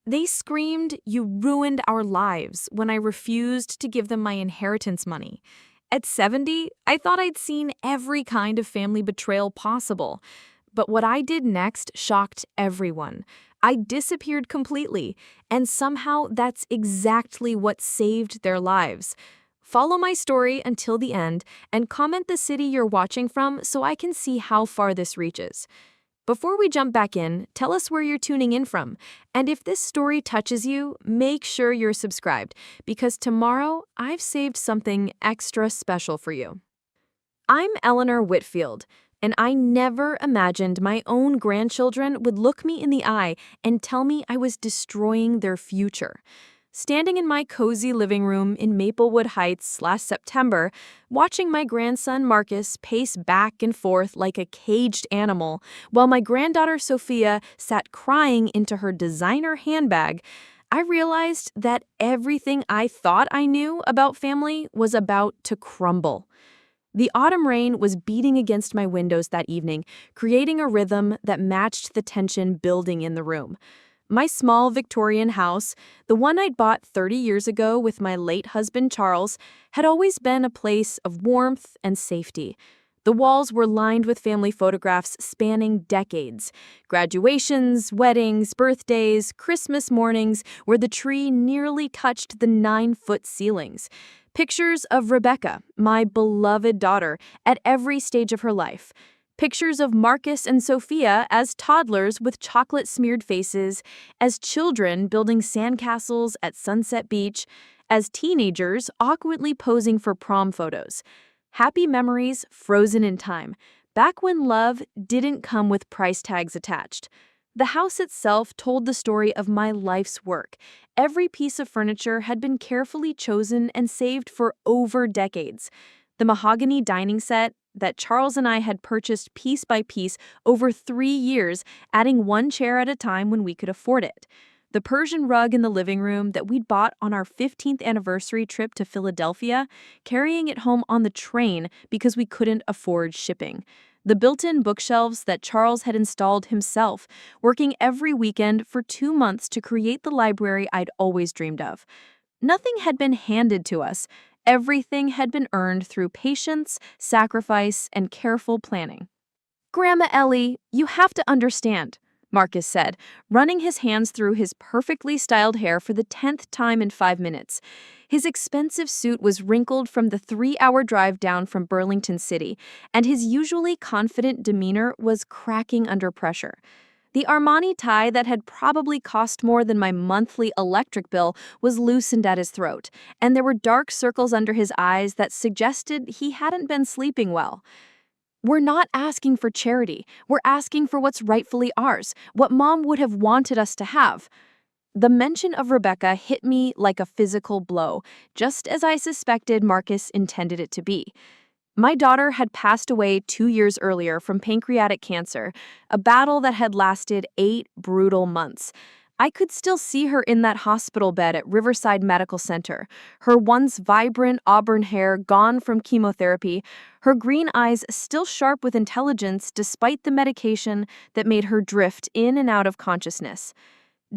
They screamed, "You ruined our lives," when I refused to give them my inheritance money. At 70, I thought I'd seen every kind of family betrayal possible. But what I did next shocked everyone. I disappeared completely, and somehow that's exactly what saved their lives. Follow my story until the end and comment the city you're watching from so I can see how far this reaches. Before we jump back in, tell us where you're tuning in from. And if this story touches you, make sure you're subscribed, because tomorrow I've saved something extra special for you. I'm Eleanor Whitfield, and I never imagined my own grandchildren would look me in the eye and tell me I was destroying their future. Standing in my cozy living room in Maplewood Heights last September, watching my grandson Marcus pace back and forth like a caged animal, while my granddaughter Sophia sat crying into her designer handbag, I realized that everything I thought I knew about family was about to crumble. The autumn rain was beating against my windows that evening, creating a rhythm that matched the tension building in the room. My small Victorian house, the one I'd bought 30 years ago with my late husband Charles, had always been a place of warmth and safety. The walls were lined with family photographs spanning decades. Graduations, weddings, birthdays, Christmas mornings where the tree nearly touched the 9-foot ceilings. Pictures of Rebecca, my beloved daughter, at every stage of her life. Pictures of Marcus and Sophia as toddlers with chocolate-smeared faces, as children building sandcastles at Sunset Beach, as teenagers awkwardly posing for prom photos. Happy memories frozen in time, back when love didn't come with price tags attached. The house itself told the story of my life's work. Every piece of furniture had been carefully chosen and saved for over decades. The mahogany dining set that Charles and I had purchased piece by piece over 3 years, adding one chair at a time when we could afford it. The Persian rug in the living room that we'd bought on our 15th anniversary trip to Philadelphia, carrying it home on the train because we couldn't afford shipping. The built-in bookshelves that Charles had installed himself, working every weekend for 2 months to create the library I'd always dreamed of. Nothing had been handed to us. Everything had been earned through patience, sacrifice, and careful planning. "Grandma Ellie, you have to understand," Marcus said, running his hands through his perfectly styled hair for the 10th time in 5 minutes. His expensive suit was wrinkled from the 3-hour drive down from Burlington City, and his usually confident demeanor was cracking under pressure. The Armani tie that had probably cost more than my monthly electric bill was loosened at his throat, and there were dark circles under his eyes that suggested he hadn't been sleeping well. "We're not asking for charity. We're asking for what's rightfully ours, what Mom would have wanted us to have." The mention of Rebecca hit me like a physical blow, just as I suspected Marcus intended it to be. My daughter had passed away 2 years earlier from pancreatic cancer, a battle that had lasted 8 brutal months. I could still see her in that hospital bed at Riverside Medical Center, her once vibrant auburn hair gone from chemotherapy, her green eyes still sharp with intelligence despite the medication that made her drift in and out of consciousness.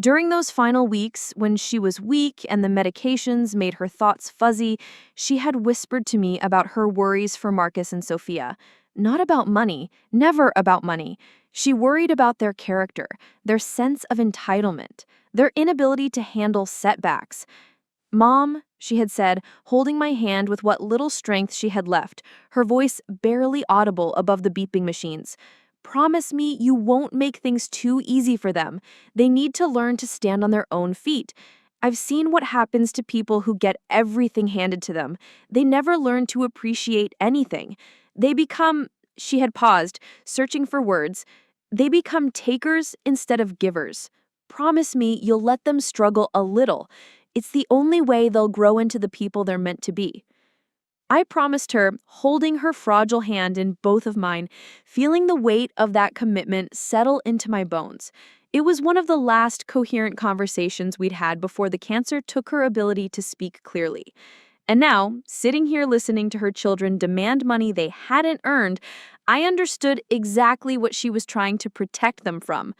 During those final weeks, when she was weak and the medications made her thoughts fuzzy, she had whispered to me about her worries for Marcus and Sophia. Not about money, never about money. She worried about their character, their sense of entitlement, their inability to handle setbacks. "Mom," she had said, holding my hand with what little strength she had left, her voice barely audible above the beeping machines. "Promise me you won't make things too easy for them. They need to learn to stand on their own feet. I've seen what happens to people who get everything handed to them. They never learn to appreciate anything. They become," she had paused, searching for words, "they become takers instead of givers. Promise me you'll let them struggle a little. It's the only way they'll grow into the people they're meant to be." I promised her, holding her fragile hand in both of mine, feeling the weight of that commitment settle into my bones. It was one of the last coherent conversations we'd had before the cancer took her ability to speak clearly. And now, sitting here listening to her children demand money they hadn't earned, I understood exactly what she was trying to protect them from.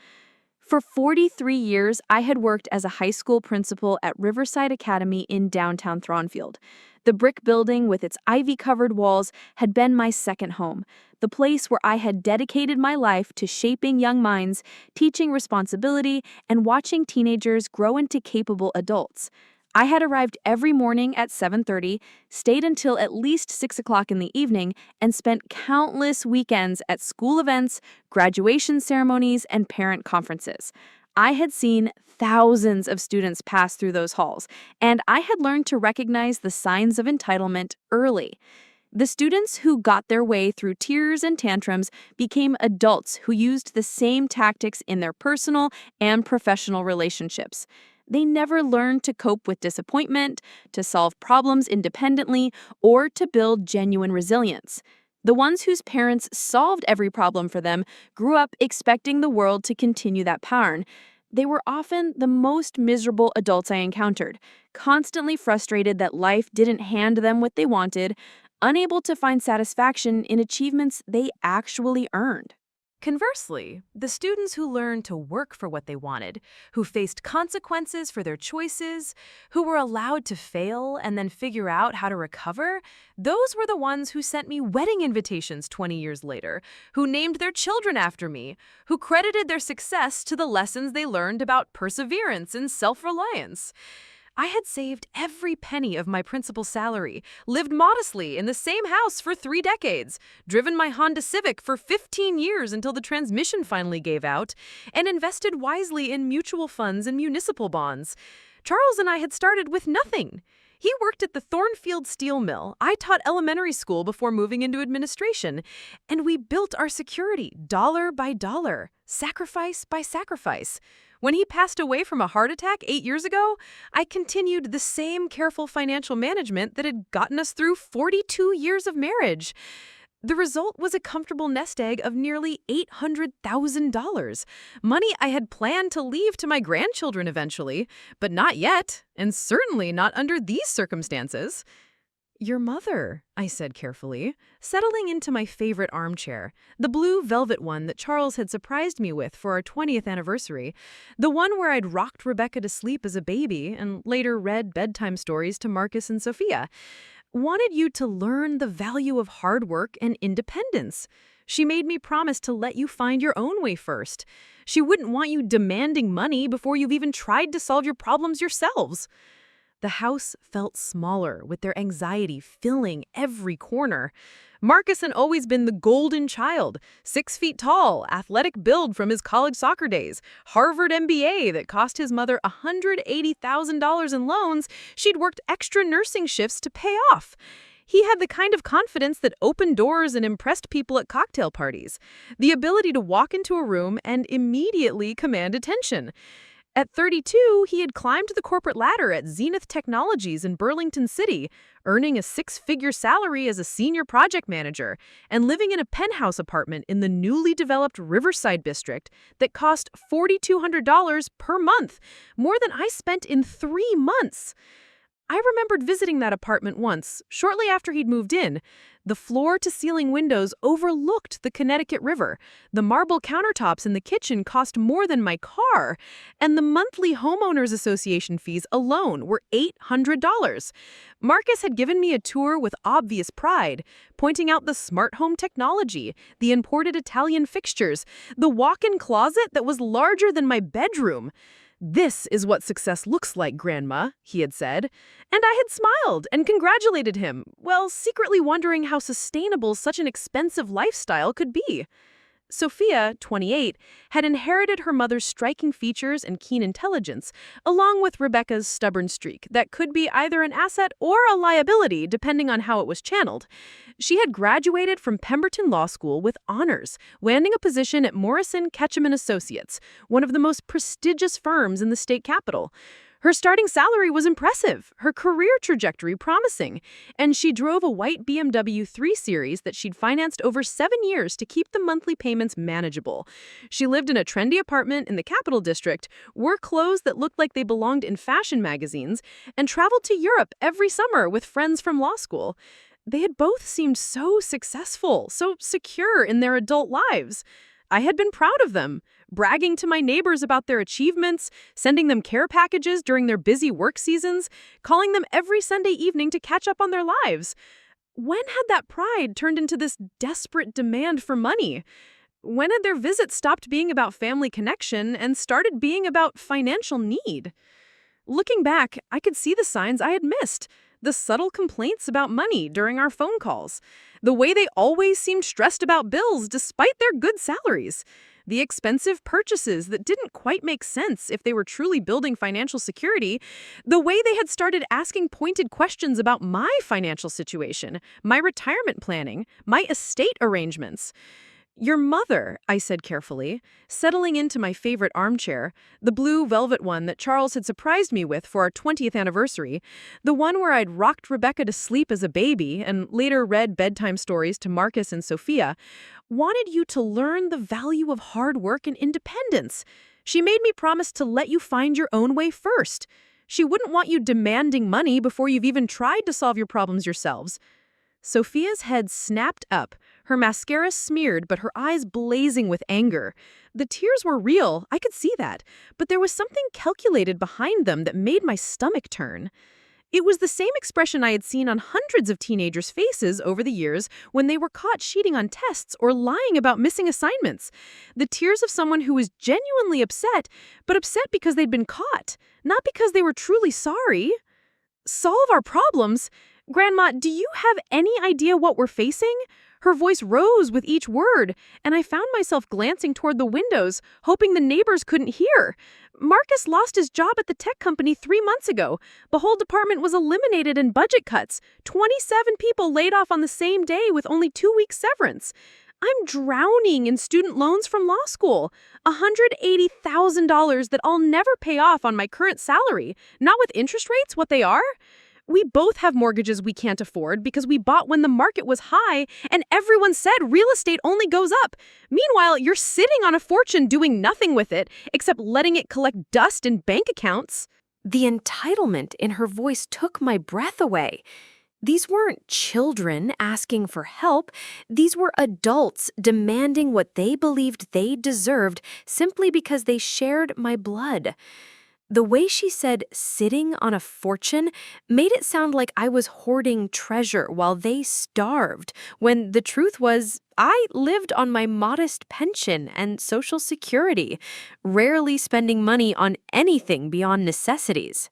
For 43 years, I had worked as a high school principal at Riverside Academy in downtown Thronfield. The brick building with its ivy-covered walls had been my second home, the place where I had dedicated my life to shaping young minds, teaching responsibility, and watching teenagers grow into capable adults. I had arrived every morning at 7:30, stayed until at least 6 o'clock in the evening, and spent countless weekends at school events, graduation ceremonies, and parent conferences. I had seen thousands of students pass through those halls, and I had learned to recognize the signs of entitlement early. The students who got their way through tears and tantrums became adults who used the same tactics in their personal and professional relationships. They never learned to cope with disappointment, to solve problems independently, or to build genuine resilience. The ones whose parents solved every problem for them grew up expecting the world to continue that pattern. They were often the most miserable adults I encountered, constantly frustrated that life didn't hand them what they wanted, unable to find satisfaction in achievements they actually earned. Conversely, the students who learned to work for what they wanted, who faced consequences for their choices, who were allowed to fail and then figure out how to recover, those were the ones who sent me wedding invitations 20 years later, who named their children after me, who credited their success to the lessons they learned about perseverance and self-reliance. I had saved every penny of my principal's salary, lived modestly in the same house for 3 decades, driven my Honda Civic for 15 years until the transmission finally gave out, and invested wisely in mutual funds and municipal bonds. Charles and I had started with nothing. He worked at the Thornfield Steel Mill. I taught elementary school before moving into administration, and we built our security dollar by dollar, sacrifice by sacrifice. When he passed away from a heart attack 8 years ago, I continued the same careful financial management that had gotten us through 42 years of marriage. The result was a comfortable nest egg of nearly $800,000, money I had planned to leave to my grandchildren eventually, but not yet, and certainly not under these circumstances. "Your mother," I said carefully, settling into my favorite armchair, the blue velvet one that Charles had surprised me with for our 20th anniversary, the one where I'd rocked Rebecca to sleep as a baby and later read bedtime stories to Marcus and Sophia, "wanted you to learn the value of hard work and independence. She made me promise to let you find your own way first. She wouldn't want you demanding money before you've even tried to solve your problems yourselves." The house felt smaller, with their anxiety filling every corner. Marcus had always been the golden child, 6 feet tall, athletic build from his college soccer days, Harvard MBA that cost his mother $180,000 in loans she'd worked extra nursing shifts to pay off. He had the kind of confidence that opened doors and impressed people at cocktail parties, the ability to walk into a room and immediately command attention. At 32, he had climbed the corporate ladder at Zenith Technologies in Burlington City, earning a 6-figure salary as a senior project manager and living in a penthouse apartment in the newly developed Riverside district that cost $4,200 per month, more than I spent in 3 months. I remembered visiting that apartment once, shortly after he'd moved in. The floor-to-ceiling windows overlooked the Connecticut River. The marble countertops in the kitchen cost more than my car, and the monthly homeowners association fees alone were $800. Marcus had given me a tour with obvious pride, pointing out the smart home technology, the imported Italian fixtures, the walk-in closet that was larger than my bedroom. "This is what success looks like, Grandma," he had said, and I had smiled and congratulated him, while secretly wondering how sustainable such an expensive lifestyle could be. Sophia, 28, had inherited her mother's striking features and keen intelligence, along with Rebecca's stubborn streak that could be either an asset or a liability depending on how it was channeled. She had graduated from Pemberton Law School with honors, landing a position at Morrison, Ketchum & Associates, one of the most prestigious firms in the state capital. Her starting salary was impressive, her career trajectory promising, and she drove a white BMW 3 Series that she'd financed over 7 years to keep the monthly payments manageable. She lived in a trendy apartment in the Capital District, wore clothes that looked like they belonged in fashion magazines, and traveled to Europe every summer with friends from law school. They had both seemed so successful, so secure in their adult lives. I had been proud of them, bragging to my neighbors about their achievements, sending them care packages during their busy work seasons, calling them every Sunday evening to catch up on their lives. When had that pride turned into this desperate demand for money? When had their visits stopped being about family connection and started being about financial need? Looking back, I could see the signs I had missed. The subtle complaints about money during our phone calls. The way they always seemed stressed about bills despite their good salaries. The expensive purchases that didn't quite make sense if they were truly building financial security. The way they had started asking pointed questions about my financial situation, my retirement planning, my estate arrangements. "Your mother," I said carefully, settling into my favorite armchair, the blue velvet one that Charles had surprised me with for our 20th anniversary, the one where I'd rocked Rebecca to sleep as a baby and later read bedtime stories to Marcus and Sophia, wanted you to learn the value of hard work and independence. She made me promise to let you find your own way first. She wouldn't want you demanding money before you've even tried to solve your problems yourselves. Sophia's head snapped up, her mascara smeared but her eyes blazing with anger. The tears were real, I could see that, but there was something calculated behind them that made my stomach turn. It was the same expression I had seen on hundreds of teenagers' faces over the years when they were caught cheating on tests or lying about missing assignments. The tears of someone who was genuinely upset, but upset because they'd been caught, not because they were truly sorry. "Solve our problems? Grandma, do you have any idea what we're facing?" Her voice rose with each word, and I found myself glancing toward the windows, hoping the neighbors couldn't hear. Marcus lost his job at the tech company 3 months ago. The whole department was eliminated in budget cuts. 27 people laid off on the same day with only 2 weeks severance. I'm drowning in student loans from law school. $180,000 that I'll never pay off on my current salary, not with interest rates what they are. We both have mortgages we can't afford because we bought when the market was high and everyone said real estate only goes up. Meanwhile, you're sitting on a fortune doing nothing with it except letting it collect dust in bank accounts. The entitlement in her voice took my breath away. These weren't children asking for help. These were adults demanding what they believed they deserved simply because they shared my blood. The way she said sitting on a fortune made it sound like I was hoarding treasure while they starved, when the truth was I lived on my modest pension and Social Security, rarely spending money on anything beyond necessities.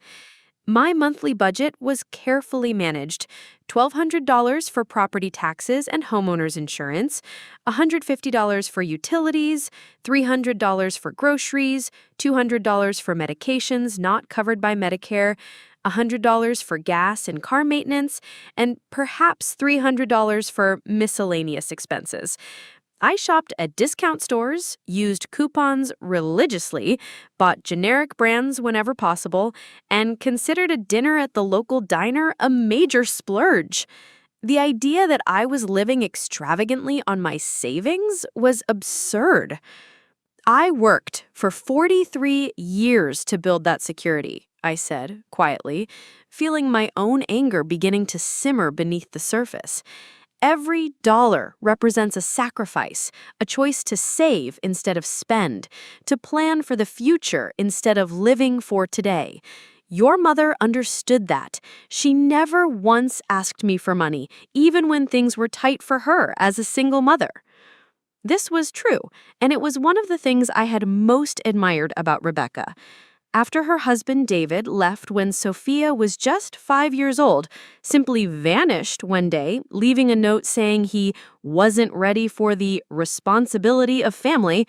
My monthly budget was carefully managed. $1,200 for property taxes and homeowners insurance, $150 for utilities, $300 for groceries, $200 for medications not covered by Medicare, $100 for gas and car maintenance, and perhaps $300 for miscellaneous expenses. I shopped at discount stores, used coupons religiously, bought generic brands whenever possible, and considered a dinner at the local diner a major splurge. The idea that I was living extravagantly on my savings was absurd. I worked for 43 years to build that security, I said quietly, feeling my own anger beginning to simmer beneath the surface. Every dollar represents a sacrifice, a choice to save instead of spend, to plan for the future instead of living for today. Your mother understood that. She never once asked me for money, even when things were tight for her as a single mother. This was true, and it was one of the things I had most admired about Rebecca. After her husband David left when Sophia was just 5 years old, simply vanished one day, leaving a note saying he wasn't ready for the responsibility of family,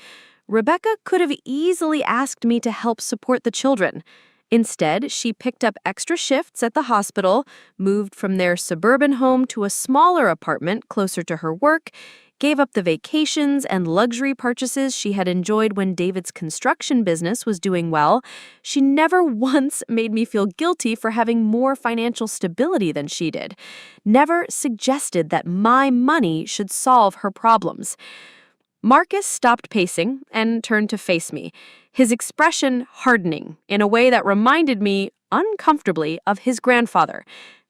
Rebecca could have easily asked me to help support the children. Instead, she picked up extra shifts at the hospital, moved from their suburban home to a smaller apartment closer to her work, gave up the vacations and luxury purchases she had enjoyed when David's construction business was doing well. She never once made me feel guilty for having more financial stability than she did. Never suggested that my money should solve her problems. Marcus stopped pacing and turned to face me, his expression hardening in a way that reminded me uncomfortably of his grandfather.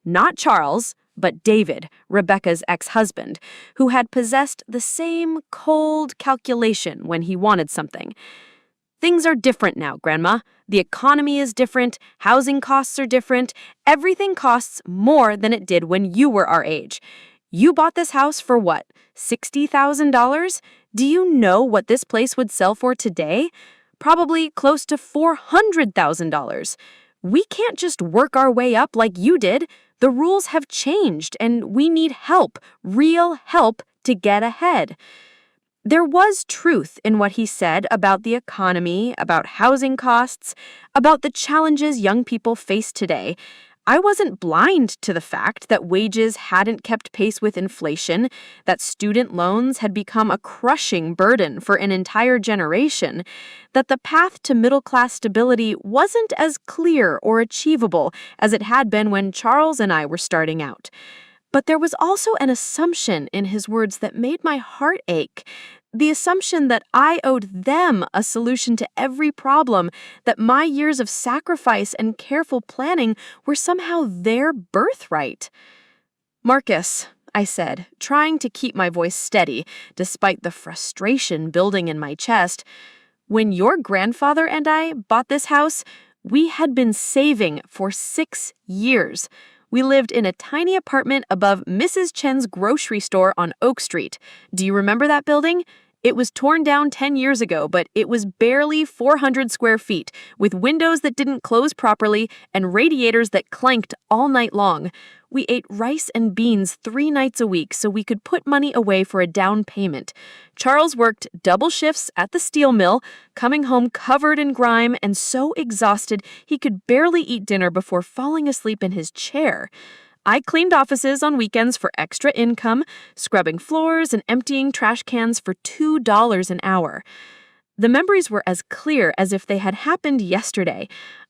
Not Charles, but David, Rebecca's ex-husband, who had possessed the same cold calculation when he wanted something. Things are different now, Grandma. The economy is different, housing costs are different, everything costs more than it did when you were our age. You bought this house for what, $60,000? Do you know what this place would sell for today? Probably close to $400,000. We can't just work our way up like you did. The rules have changed, and we need help, real help, to get ahead. There was truth in what he said about the economy, about housing costs, about the challenges young people face today. I wasn't blind to the fact that wages hadn't kept pace with inflation, that student loans had become a crushing burden for an entire generation, that the path to middle-class stability wasn't as clear or achievable as it had been when Charles and I were starting out. But there was also an assumption in his words that made my heart ache. The assumption that I owed them a solution to every problem, that my years of sacrifice and careful planning were somehow their birthright. "Marcus," I said, trying to keep my voice steady, despite the frustration building in my chest, "when your grandfather and I bought this house, we had been saving for 6 years. We lived in a tiny apartment above Mrs. Chen's grocery store on Oak Street. Do you remember that building? It was torn down 10 years ago, but it was barely 400 square feet, with windows that didn't close properly and radiators that clanked all night long. We ate rice and beans 3 nights a week so we could put money away for a down payment. Charles worked double shifts at the steel mill, coming home covered in grime and so exhausted he could barely eat dinner before falling asleep in his chair. I cleaned offices on weekends for extra income, scrubbing floors and emptying trash cans for $2 an hour. The memories were as clear as if they had happened yesterday.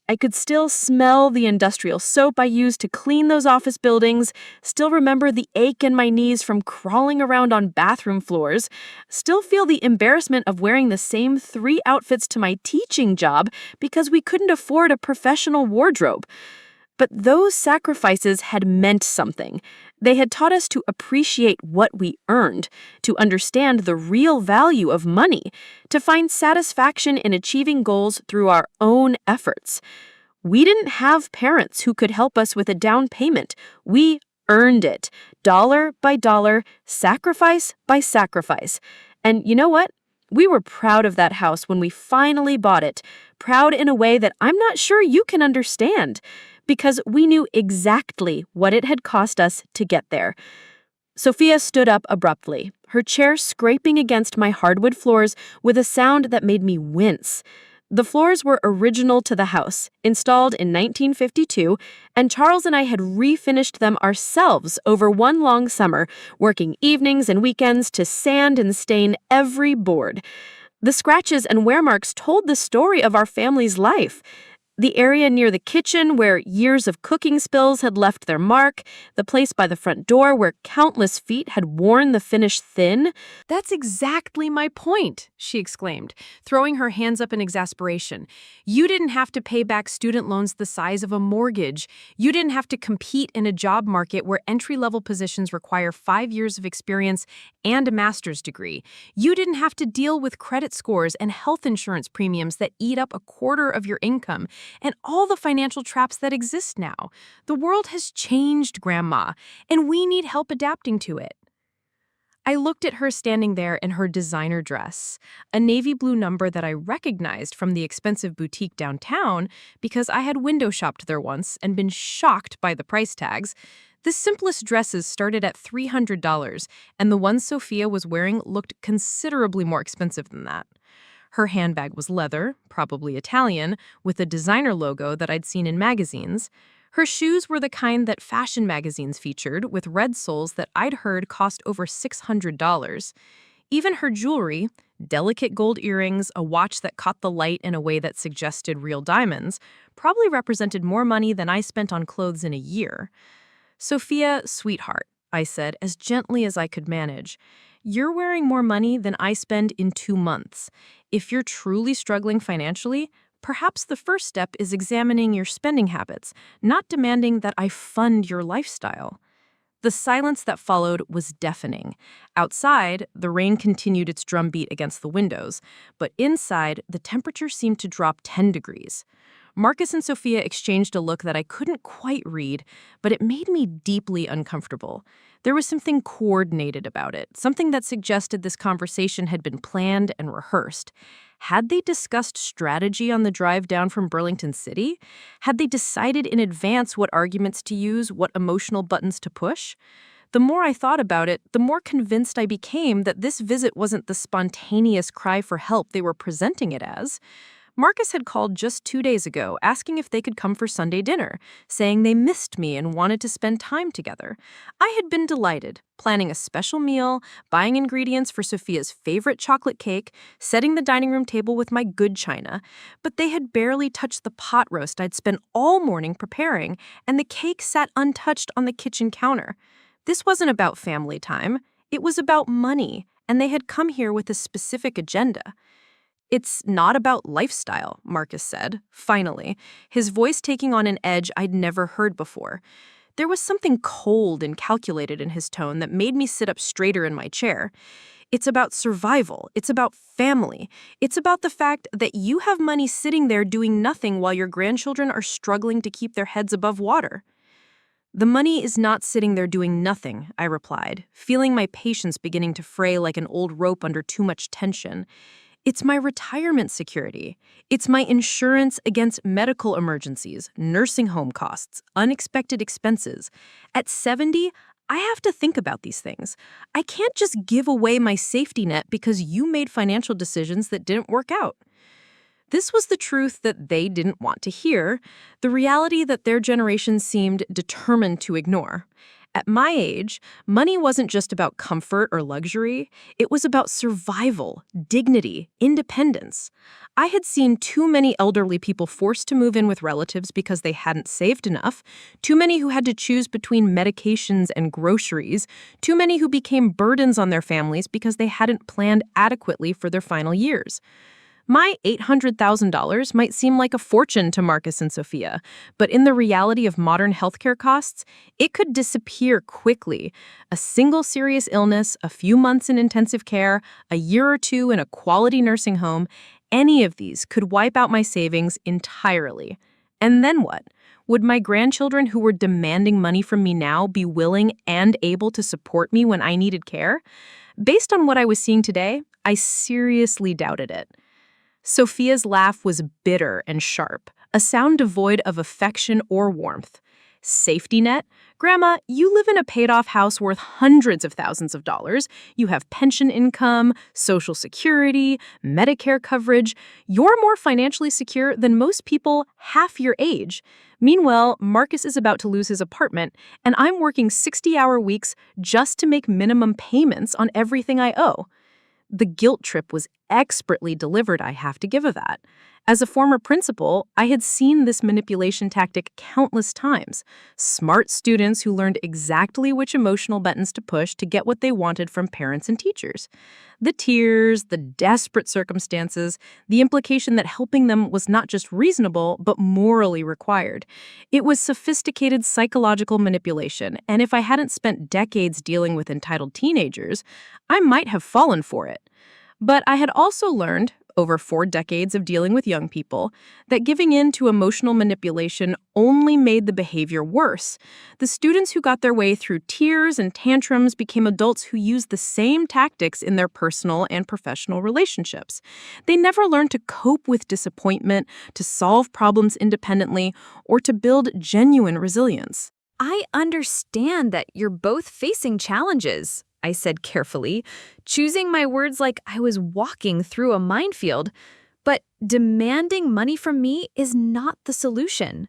I could still smell the industrial soap I used to clean those office buildings, still remember the ache in my knees from crawling around on bathroom floors, still feel the embarrassment of wearing the same 3 outfits to my teaching job because we couldn't afford a professional wardrobe. But those sacrifices had meant something. They had taught us to appreciate what we earned, to understand the real value of money, to find satisfaction in achieving goals through our own efforts. We didn't have parents who could help us with a down payment. We earned it, dollar by dollar, sacrifice by sacrifice. And you know what? We were proud of that house when we finally bought it, proud in a way that I'm not sure you can understand, because we knew exactly what it had cost us to get there. Sophia stood up abruptly, her chair scraping against my hardwood floors with a sound that made me wince. The floors were original to the house, installed in 1952, and Charles and I had refinished them ourselves over one long summer, working evenings and weekends to sand and stain every board. The scratches and wear marks told the story of our family's life. The area near the kitchen where years of cooking spills had left their mark, the place by the front door where countless feet had worn the finish thin. "That's exactly my point," she exclaimed, throwing her hands up in exasperation. "You didn't have to pay back student loans the size of a mortgage. You didn't have to compete in a job market where entry-level positions require 5 years of experience and a master's degree. You didn't have to deal with credit scores and health insurance premiums that eat up a quarter of your income, and all the financial traps that exist now. The world has changed, Grandma, and we need help adapting to it." I looked at her standing there in her designer dress, a navy blue number that I recognized from the expensive boutique downtown because I had window shopped there once and been shocked by the price tags. The simplest dresses started at $300, and the one Sophia was wearing looked considerably more expensive than that. Her handbag was leather, probably Italian, with a designer logo that I'd seen in magazines. Her shoes were the kind that fashion magazines featured, with red soles that I'd heard cost over $600. Even her jewelry, delicate gold earrings, a watch that caught the light in a way that suggested real diamonds, probably represented more money than I spent on clothes in a year. "Sophia, sweetheart," I said, as gently as I could manage, "you're wearing more money than I spend in 2 months. If you're truly struggling financially, perhaps the first step is examining your spending habits, not demanding that I fund your lifestyle." The silence that followed was deafening. Outside, the rain continued its drumbeat against the windows, but inside, the temperature seemed to drop 10 degrees. Marcus and Sophia exchanged a look that I couldn't quite read, but it made me deeply uncomfortable. There was something coordinated about it, something that suggested this conversation had been planned and rehearsed. Had they discussed strategy on the drive down from Burlington City? Had they decided in advance what arguments to use, what emotional buttons to push? The more I thought about it, the more convinced I became that this visit wasn't the spontaneous cry for help they were presenting it as. Marcus had called just 2 days ago, asking if they could come for Sunday dinner, saying they missed me and wanted to spend time together. I had been delighted, planning a special meal, buying ingredients for Sophia's favorite chocolate cake, setting the dining room table with my good china. But they had barely touched the pot roast I'd spent all morning preparing, and the cake sat untouched on the kitchen counter. This wasn't about family time. It was about money, and they had come here with a specific agenda. "It's not about lifestyle," Marcus said, finally, his voice taking on an edge I'd never heard before. There was something cold and calculated in his tone that made me sit up straighter in my chair. "It's about survival. It's about family. It's about the fact that you have money sitting there doing nothing while your grandchildren are struggling to keep their heads above water." "The money is not sitting there doing nothing," I replied, feeling my patience beginning to fray like an old rope under too much tension. "It's my retirement security. It's my insurance against medical emergencies, nursing home costs, unexpected expenses. At 70, I have to think about these things. I can't just give away my safety net because you made financial decisions that didn't work out." This was the truth that they didn't want to hear, the reality that their generation seemed determined to ignore. At my age, money wasn't just about comfort or luxury. It was about survival, dignity, independence. I had seen too many elderly people forced to move in with relatives because they hadn't saved enough, too many who had to choose between medications and groceries, too many who became burdens on their families because they hadn't planned adequately for their final years. My $800,000 might seem like a fortune to Marcus and Sophia, but in the reality of modern healthcare costs, it could disappear quickly. A single serious illness, a few months in intensive care, a year or two in a quality nursing home, any of these could wipe out my savings entirely. And then what? Would my grandchildren who were demanding money from me now be willing and able to support me when I needed care? Based on what I was seeing today, I seriously doubted it. Sophia's laugh was bitter and sharp, a sound devoid of affection or warmth. "Safety net? Grandma, you live in a paid-off house worth hundreds of thousands of dollars. You have pension income, Social Security, Medicare coverage. You're more financially secure than most people half your age. Meanwhile, Marcus is about to lose his apartment, and I'm working 60-hour weeks just to make minimum payments on everything I owe." The guilt trip was expertly delivered, I have to give her that. As a former principal, I had seen this manipulation tactic countless times. Smart students who learned exactly which emotional buttons to push to get what they wanted from parents and teachers. The tears, the desperate circumstances, the implication that helping them was not just reasonable, but morally required. It was sophisticated psychological manipulation, and if I hadn't spent decades dealing with entitled teenagers, I might have fallen for it. But I had also learned, over 4 decades of dealing with young people, that giving in to emotional manipulation only made the behavior worse. The students who got their way through tears and tantrums became adults who used the same tactics in their personal and professional relationships. They never learned to cope with disappointment, to solve problems independently, or to build genuine resilience. "I understand that you're both facing challenges," I said carefully, choosing my words like I was walking through a minefield. "But demanding money from me is not the solution.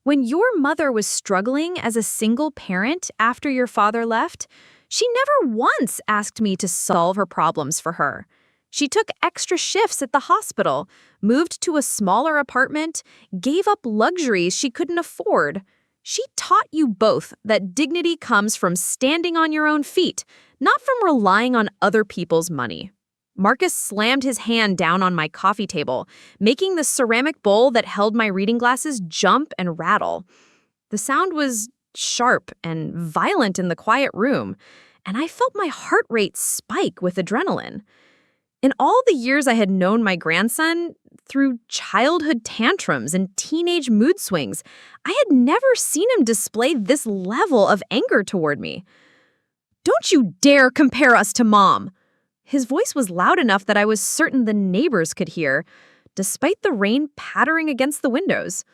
When your mother was struggling as a single parent after your father left, she never once asked me to solve her problems for her. She took extra shifts at the hospital, moved to a smaller apartment, gave up luxuries she couldn't afford. She taught you both that dignity comes from standing on your own feet, not from relying on other people's money." Marcus slammed his hand down on my coffee table, making the ceramic bowl that held my reading glasses jump and rattle. The sound was sharp and violent in the quiet room, and I felt my heart rate spike with adrenaline. In all the years I had known my grandson, through childhood tantrums and teenage mood swings, I had never seen him display this level of anger toward me. "Don't you dare compare us to Mom!" His voice was loud enough that I was certain the neighbors could hear, despite the rain pattering against the windows.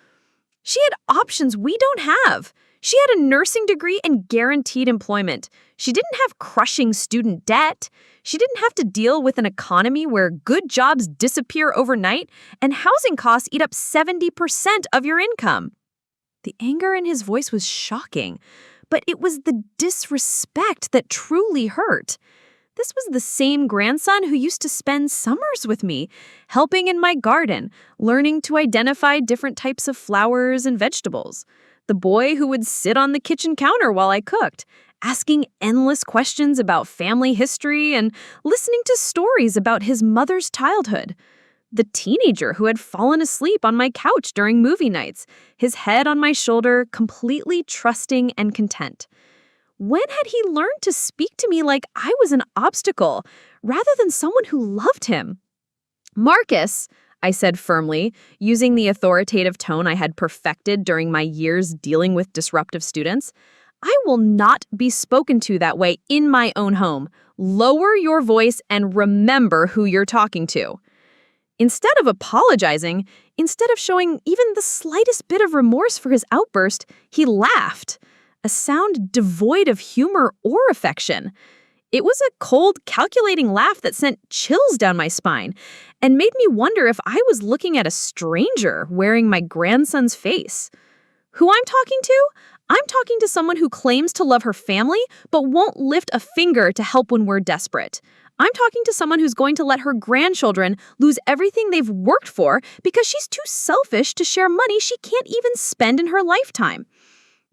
She had options we don't have. She had a nursing degree and guaranteed employment. She didn't have crushing student debt. She didn't have to deal with an economy where good jobs disappear overnight and housing costs eat up 70% of your income. The anger in his voice was shocking, but it was the disrespect that truly hurt. This was the same grandson who used to spend summers with me, helping in my garden, learning to identify different types of flowers and vegetables. The boy who would sit on the kitchen counter while I cooked, asking endless questions about family history and listening to stories about his mother's childhood. The teenager who had fallen asleep on my couch during movie nights, his head on my shoulder, completely trusting and content. When had he learned to speak to me like I was an obstacle, rather than someone who loved him? "Marcus," I said firmly, using the authoritative tone I had perfected during my years dealing with disruptive students, "I will not be spoken to that way in my own home. Lower your voice and remember who you're talking to." Instead of apologizing, instead of showing even the slightest bit of remorse for his outburst, he laughed, a sound devoid of humor or affection. It was a cold, calculating laugh that sent chills down my spine and made me wonder if I was looking at a stranger wearing my grandson's face. Who I'm talking to? I'm talking to someone who claims to love her family but won't lift a finger to help when we're desperate. I'm talking to someone who's going to let her grandchildren lose everything they've worked for because she's too selfish to share money she can't even spend in her lifetime.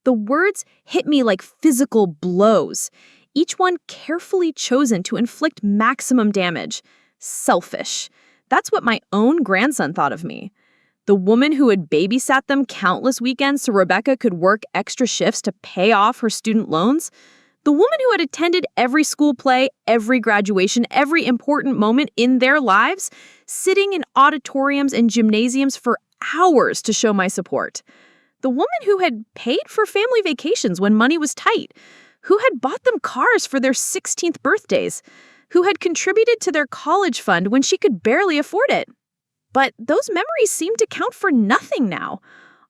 The words hit me like physical blows, each one carefully chosen to inflict maximum damage. Selfish. That's what my own grandson thought of me. The woman who had babysat them countless weekends so Rebecca could work extra shifts to pay off her student loans. The woman who had attended every school play, every graduation, every important moment in their lives, sitting in auditoriums and gymnasiums for hours to show my support. The woman who had paid for family vacations when money was tight, who had bought them cars for their 16th birthdays, who had contributed to their college fund when she could barely afford it. But those memories seemed to count for nothing now.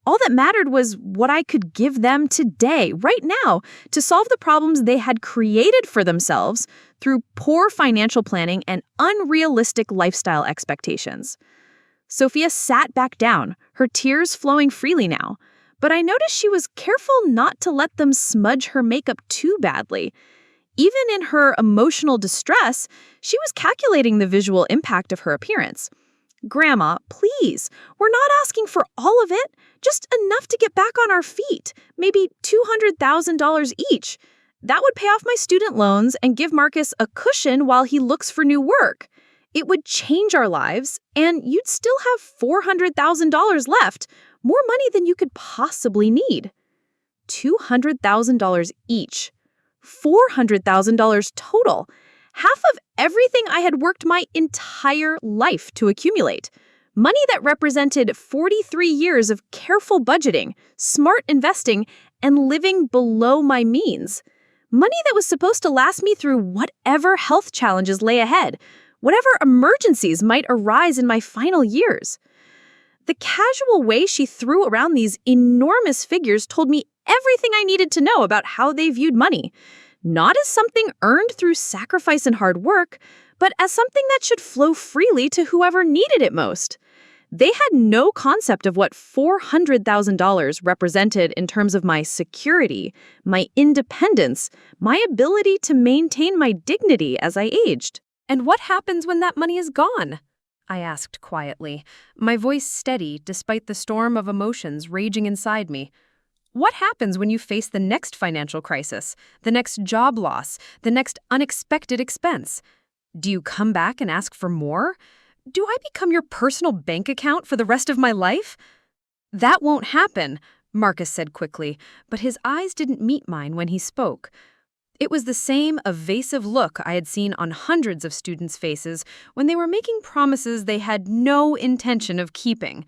All that mattered was what I could give them today, right now, to solve the problems they had created for themselves through poor financial planning and unrealistic lifestyle expectations. Sophia sat back down, her tears flowing freely now. But I noticed she was careful not to let them smudge her makeup too badly. Even in her emotional distress, she was calculating the visual impact of her appearance. "Grandma, please, we're not asking for all of it, just enough to get back on our feet, maybe $200,000 each. That would pay off my student loans and give Marcus a cushion while he looks for new work. It would change our lives, and you'd still have $400,000 left, more money than you could possibly need." $200,000 each. $400,000 total. Half of everything I had worked my entire life to accumulate. Money that represented 43 years of careful budgeting, smart investing, and living below my means. Money that was supposed to last me through whatever health challenges lay ahead, whatever emergencies might arise in my final years. The casual way she threw around these enormous figures told me everything I needed to know about how they viewed money, not as something earned through sacrifice and hard work, but as something that should flow freely to whoever needed it most. They had no concept of what $400,000 represented in terms of my security, my independence, my ability to maintain my dignity as I aged. "And what happens when that money is gone?" I asked quietly, my voice steady despite the storm of emotions raging inside me. "What happens when you face the next financial crisis, the next job loss, the next unexpected expense? Do you come back and ask for more? Do I become your personal bank account for the rest of my life?" "That won't happen," Marcus said quickly, but his eyes didn't meet mine when he spoke. It was the same evasive look I had seen on hundreds of students' faces when they were making promises they had no intention of keeping.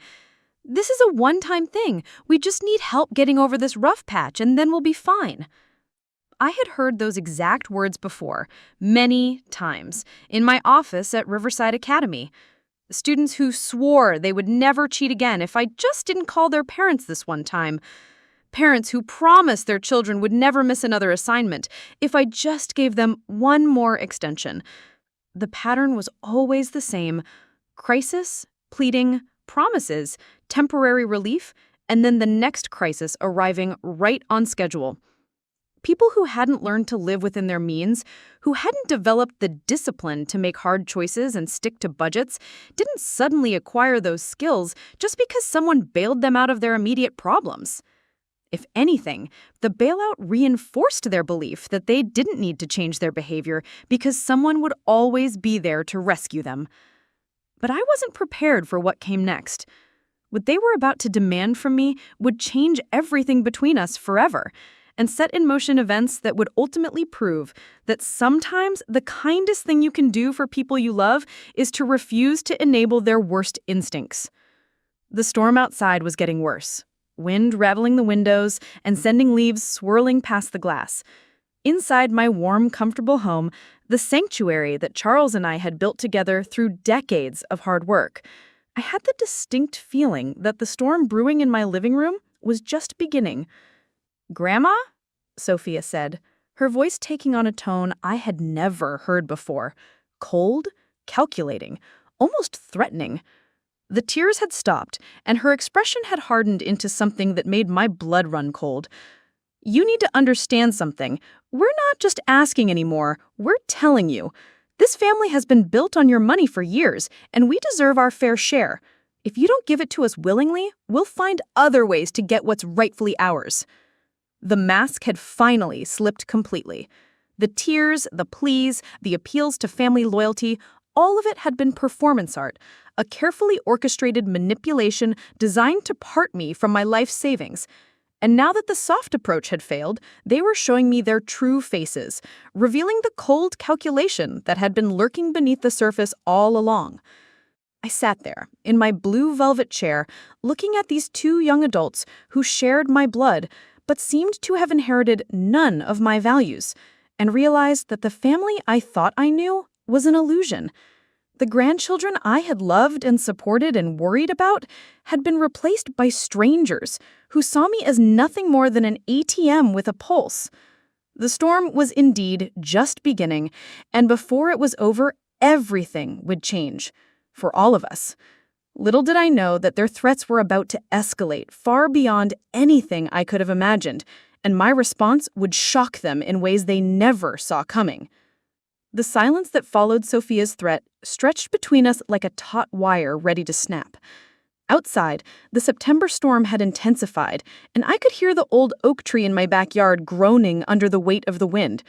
"This is a one-time thing. We just need help getting over this rough patch, and then we'll be fine." I had heard those exact words before, many times, in my office at Riverside Academy. Students who swore they would never cheat again if I just didn't call their parents this one time. Parents who promised their children would never miss another assignment if I just gave them one more extension. The pattern was always the same: crisis, pleading, promises, temporary relief, and then the next crisis arriving right on schedule. People who hadn't learned to live within their means, who hadn't developed the discipline to make hard choices and stick to budgets, didn't suddenly acquire those skills just because someone bailed them out of their immediate problems. If anything, the bailout reinforced their belief that they didn't need to change their behavior because someone would always be there to rescue them. But I wasn't prepared for what came next. What they were about to demand from me would change everything between us forever, and set in motion events that would ultimately prove that sometimes the kindest thing you can do for people you love is to refuse to enable their worst instincts. The storm outside was getting worse, wind rattling the windows and sending leaves swirling past the glass. Inside my warm, comfortable home, the sanctuary that Charles and I had built together through decades of hard work, I had the distinct feeling that the storm brewing in my living room was just beginning. "Grandma?" Sophia said, her voice taking on a tone I had never heard before. Cold, calculating, almost threatening. The tears had stopped, and her expression had hardened into something that made my blood run cold. "You need to understand something. We're not just asking anymore, we're telling you. This family has been built on your money for years, and we deserve our fair share. If you don't give it to us willingly, we'll find other ways to get what's rightfully ours." The mask had finally slipped completely. The tears, the pleas, the appeals to family loyalty, all of it had been performance art, a carefully orchestrated manipulation designed to part me from my life savings. And now that the soft approach had failed, they were showing me their true faces, revealing the cold calculation that had been lurking beneath the surface all along. I sat there, in my blue velvet chair, looking at these two young adults who shared my blood, but seemed to have inherited none of my values, and realized that the family I thought I knew was an illusion. The grandchildren I had loved and supported and worried about had been replaced by strangers who saw me as nothing more than an ATM with a pulse. The storm was indeed just beginning, and before it was over, everything would change. For all of us. Little did I know that their threats were about to escalate far beyond anything I could have imagined, and my response would shock them in ways they never saw coming. The silence that followed Sophia's threat stretched between us like a taut wire ready to snap. Outside, the September storm had intensified, and I could hear the old oak tree in my backyard groaning under the weight of the wind.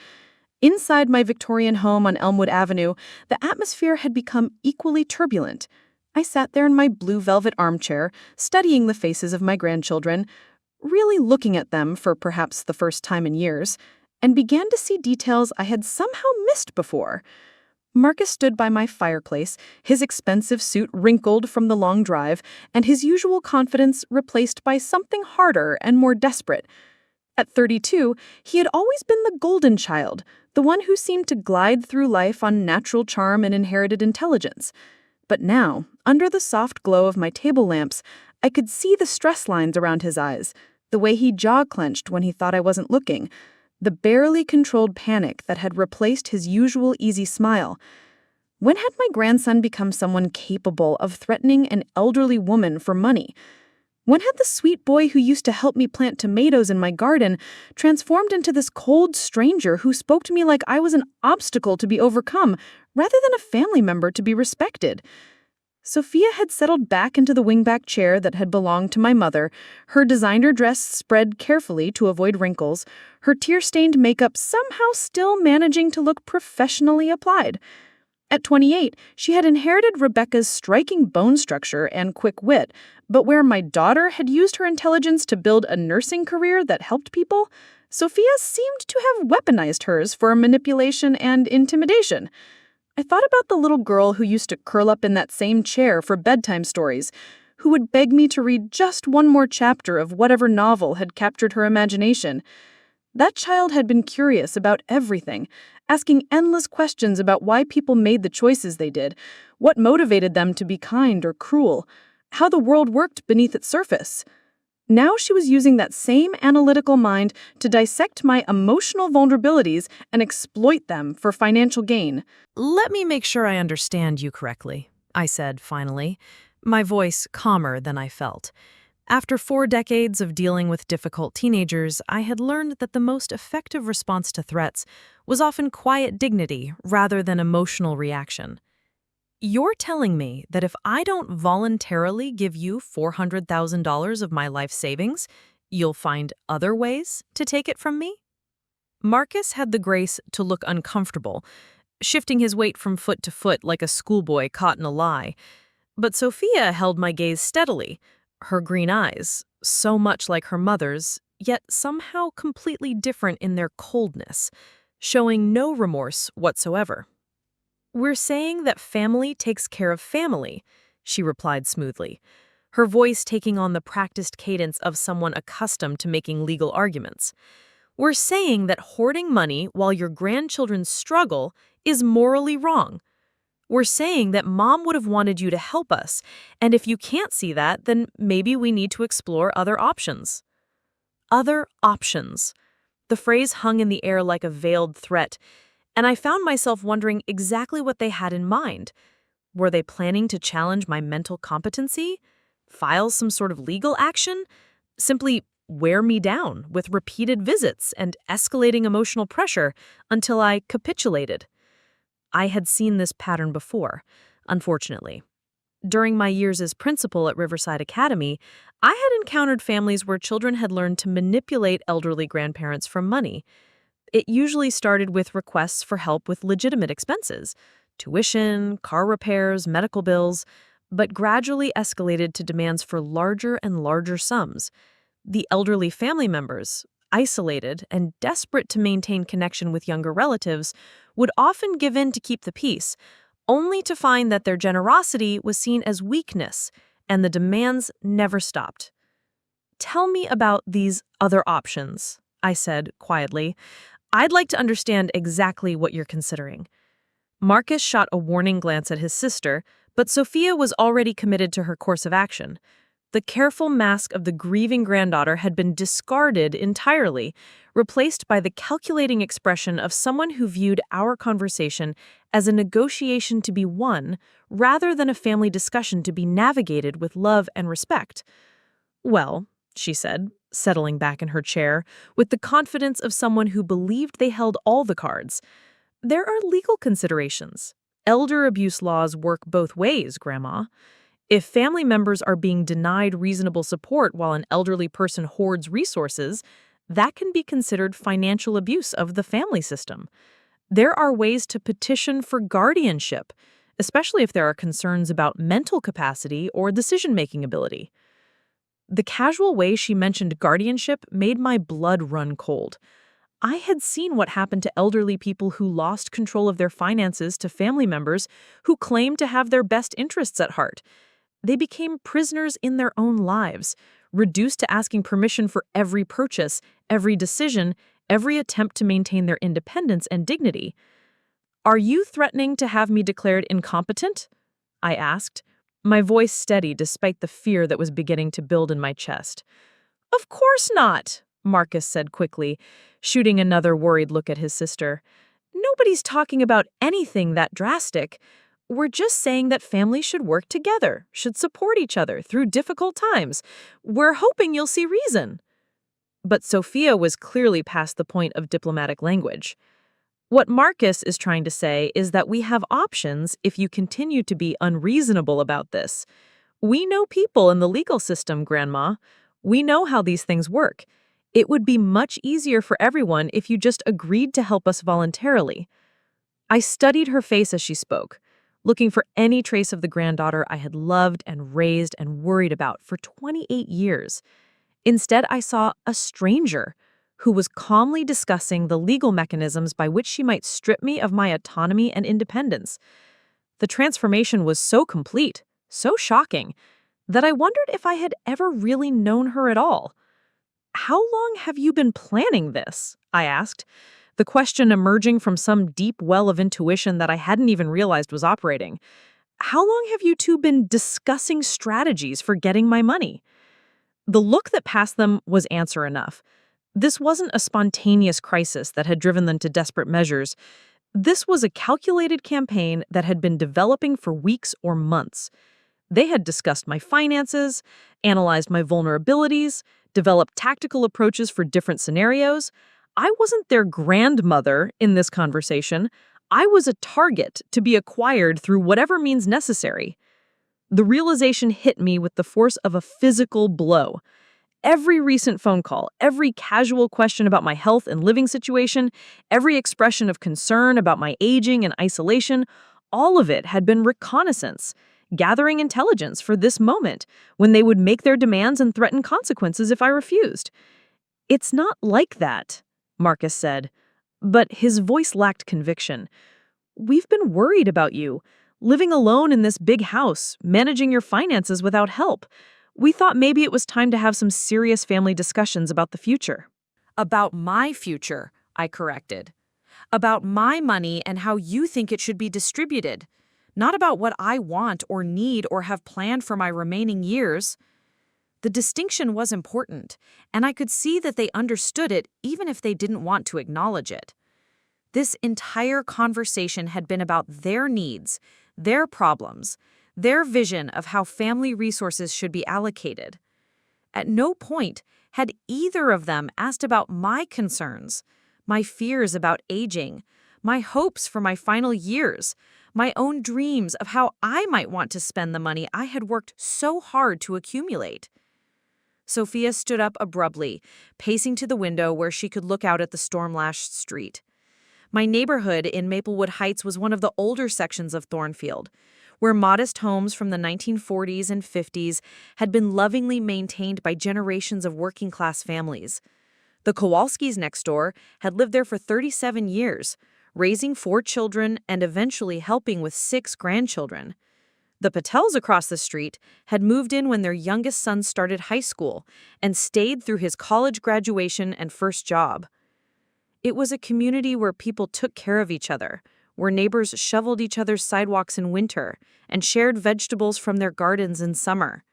Inside my Victorian home on Elmwood Avenue, the atmosphere had become equally turbulent. I sat there in my blue velvet armchair, studying the faces of my grandchildren, really looking at them for perhaps the first time in years, and began to see details I had somehow missed before. Marcus stood by my fireplace, his expensive suit wrinkled from the long drive, and his usual confidence replaced by something harder and more desperate. At 32, he had always been the golden child, the one who seemed to glide through life on natural charm and inherited intelligence. But now, under the soft glow of my table lamps, I could see the stress lines around his eyes, the way he jaw-clenched when he thought I wasn't looking, the barely controlled panic that had replaced his usual easy smile. When had my grandson become someone capable of threatening an elderly woman for money? When had the sweet boy who used to help me plant tomatoes in my garden transformed into this cold stranger who spoke to me like I was an obstacle to be overcome rather than a family member to be respected? Sophia had settled back into the wingback chair that had belonged to my mother, her designer dress spread carefully to avoid wrinkles, her tear-stained makeup somehow still managing to look professionally applied. At 28, she had inherited Rebecca's striking bone structure and quick wit, But where my daughter had used her intelligence to build a nursing career that helped people, Sophia seemed to have weaponized hers for manipulation and intimidation. I thought about the little girl who used to curl up in that same chair for bedtime stories, who would beg me to read just one more chapter of whatever novel had captured her imagination. That child had been curious about everything, asking endless questions about why people made the choices they did, what motivated them to be kind or cruel, how the world worked beneath its surface. Now she was using that same analytical mind to dissect my emotional vulnerabilities and exploit them for financial gain. Let me make sure I understand you correctly, I said finally, my voice calmer than I felt. After 4 decades of dealing with difficult teenagers, I had learned that the most effective response to threats was often quiet dignity rather than emotional reaction. You're telling me that if I don't voluntarily give you $400,000 of my life savings, you'll find other ways to take it from me? Marcus had the grace to look uncomfortable, shifting his weight from foot to foot like a schoolboy caught in a lie. But Sophia held my gaze steadily, her green eyes, so much like her mother's, yet somehow completely different in their coldness, showing no remorse whatsoever. "We're saying that family takes care of family," she replied smoothly, her voice taking on the practiced cadence of someone accustomed to making legal arguments. "We're saying that hoarding money while your grandchildren struggle is morally wrong. We're saying that Mom would have wanted you to help us, and if you can't see that, then maybe we need to explore other options." Other options. The phrase hung in the air like a veiled threat, and I found myself wondering exactly what they had in mind. Were they planning to challenge my mental competency? File some sort of legal action? Simply wear me down with repeated visits and escalating emotional pressure until I capitulated? I had seen this pattern before, unfortunately. During my years as principal at Riverside Academy, I had encountered families where children had learned to manipulate elderly grandparents for money. It usually started with requests for help with legitimate expenses, tuition, car repairs, medical bills, but gradually escalated to demands for larger and larger sums. The elderly family members, isolated and desperate to maintain connection with younger relatives, would often give in to keep the peace, only to find that their generosity was seen as weakness, and the demands never stopped. "Tell me about these other options," I said quietly. "I'd like to understand exactly what you're considering." Marcus shot a warning glance at his sister, but Sophia was already committed to her course of action. The careful mask of the grieving granddaughter had been discarded entirely, replaced by the calculating expression of someone who viewed our conversation as a negotiation to be won rather than a family discussion to be navigated with love and respect. "Well," she said, settling back in her chair, with the confidence of someone who believed they held all the cards, "there are legal considerations. Elder abuse laws work both ways, Grandma. If family members are being denied reasonable support while an elderly person hoards resources, that can be considered financial abuse of the family system. There are ways to petition for guardianship, especially if there are concerns about mental capacity or decision-making ability." The casual way she mentioned guardianship made my blood run cold. I had seen what happened to elderly people who lost control of their finances to family members who claimed to have their best interests at heart. They became prisoners in their own lives, reduced to asking permission for every purchase, every decision, every attempt to maintain their independence and dignity. "Are you threatening to have me declared incompetent?" I asked, my voice steady despite the fear that was beginning to build in my chest. "Of course not," Marcus said quickly, shooting another worried look at his sister. "Nobody's talking about anything that drastic. We're just saying that families should work together, should support each other through difficult times. We're hoping you'll see reason." But Sophia was clearly past the point of diplomatic language. "What Marcus is trying to say is that we have options if you continue to be unreasonable about this. We know people in the legal system, Grandma. We know how these things work. It would be much easier for everyone if you just agreed to help us voluntarily." I studied her face as she spoke, looking for any trace of the granddaughter I had loved and raised and worried about for 28 years. Instead, I saw a stranger who was calmly discussing the legal mechanisms by which she might strip me of my autonomy and independence. The transformation was so complete, so shocking, that I wondered if I had ever really known her at all. "How long have you been planning this?" I asked, the question emerging from some deep well of intuition that I hadn't even realized was operating. "How long have you two been discussing strategies for getting my money?" The look that passed them was answer enough. This wasn't a spontaneous crisis that had driven them to desperate measures. This was a calculated campaign that had been developing for weeks or months. They had discussed my finances, analyzed my vulnerabilities, developed tactical approaches for different scenarios. I wasn't their grandmother in this conversation. I was a target to be acquired through whatever means necessary. The realization hit me with the force of a physical blow. Every recent phone call, every casual question about my health and living situation, every expression of concern about my aging and isolation, all of it had been reconnaissance, gathering intelligence for this moment when they would make their demands and threaten consequences if I refused. "It's not like that," Marcus said, but his voice lacked conviction. "We've been worried about you, living alone in this big house, managing your finances without help. We thought maybe it was time to have some serious family discussions about the future." About my future, I corrected. About my money and how you think it should be distributed. Not about what I want or need or have planned for my remaining years. The distinction was important, and I could see that they understood it even if they didn't want to acknowledge it. This entire conversation had been about their needs, their problems, their vision of how family resources should be allocated. At no point had either of them asked about my concerns, my fears about aging, my hopes for my final years, my own dreams of how I might want to spend the money I had worked so hard to accumulate. Sophia stood up abruptly, pacing to the window where she could look out at the storm-lashed street. My neighborhood in Maplewood Heights was one of the older sections of Thornfield, where modest homes from the 1940s and 50s had been lovingly maintained by generations of working-class families. The Kowalskis next door had lived there for 37 years, raising 4 children and eventually helping with 6 grandchildren. The Patels across the street had moved in when their youngest son started high school and stayed through his college graduation and first job. It was a community where people took care of each other, where neighbors shoveled each other's sidewalks in winter and shared vegetables from their gardens in summer.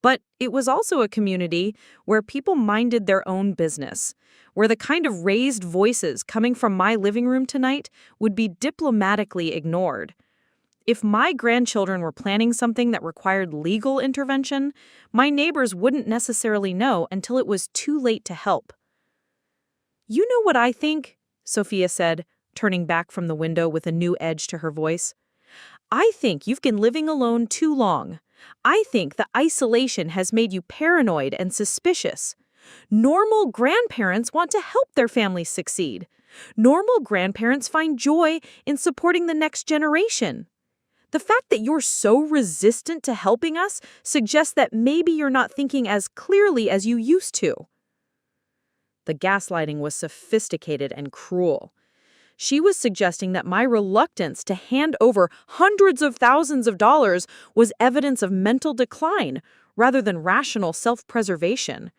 But it was also a community where people minded their own business, where the kind of raised voices coming from my living room tonight would be diplomatically ignored. If my grandchildren were planning something that required legal intervention, my neighbors wouldn't necessarily know until it was too late to help. "You know what I think?" Sophia said, turning back from the window with a new edge to her voice. "I think you've been living alone too long. I think the isolation has made you paranoid and suspicious. Normal grandparents want to help their families succeed. Normal grandparents find joy in supporting the next generation. The fact that you're so resistant to helping us suggests that maybe you're not thinking as clearly as you used to." The gaslighting was sophisticated and cruel. She was suggesting that my reluctance to hand over hundreds of thousands of dollars was evidence of mental decline rather than rational self-preservation.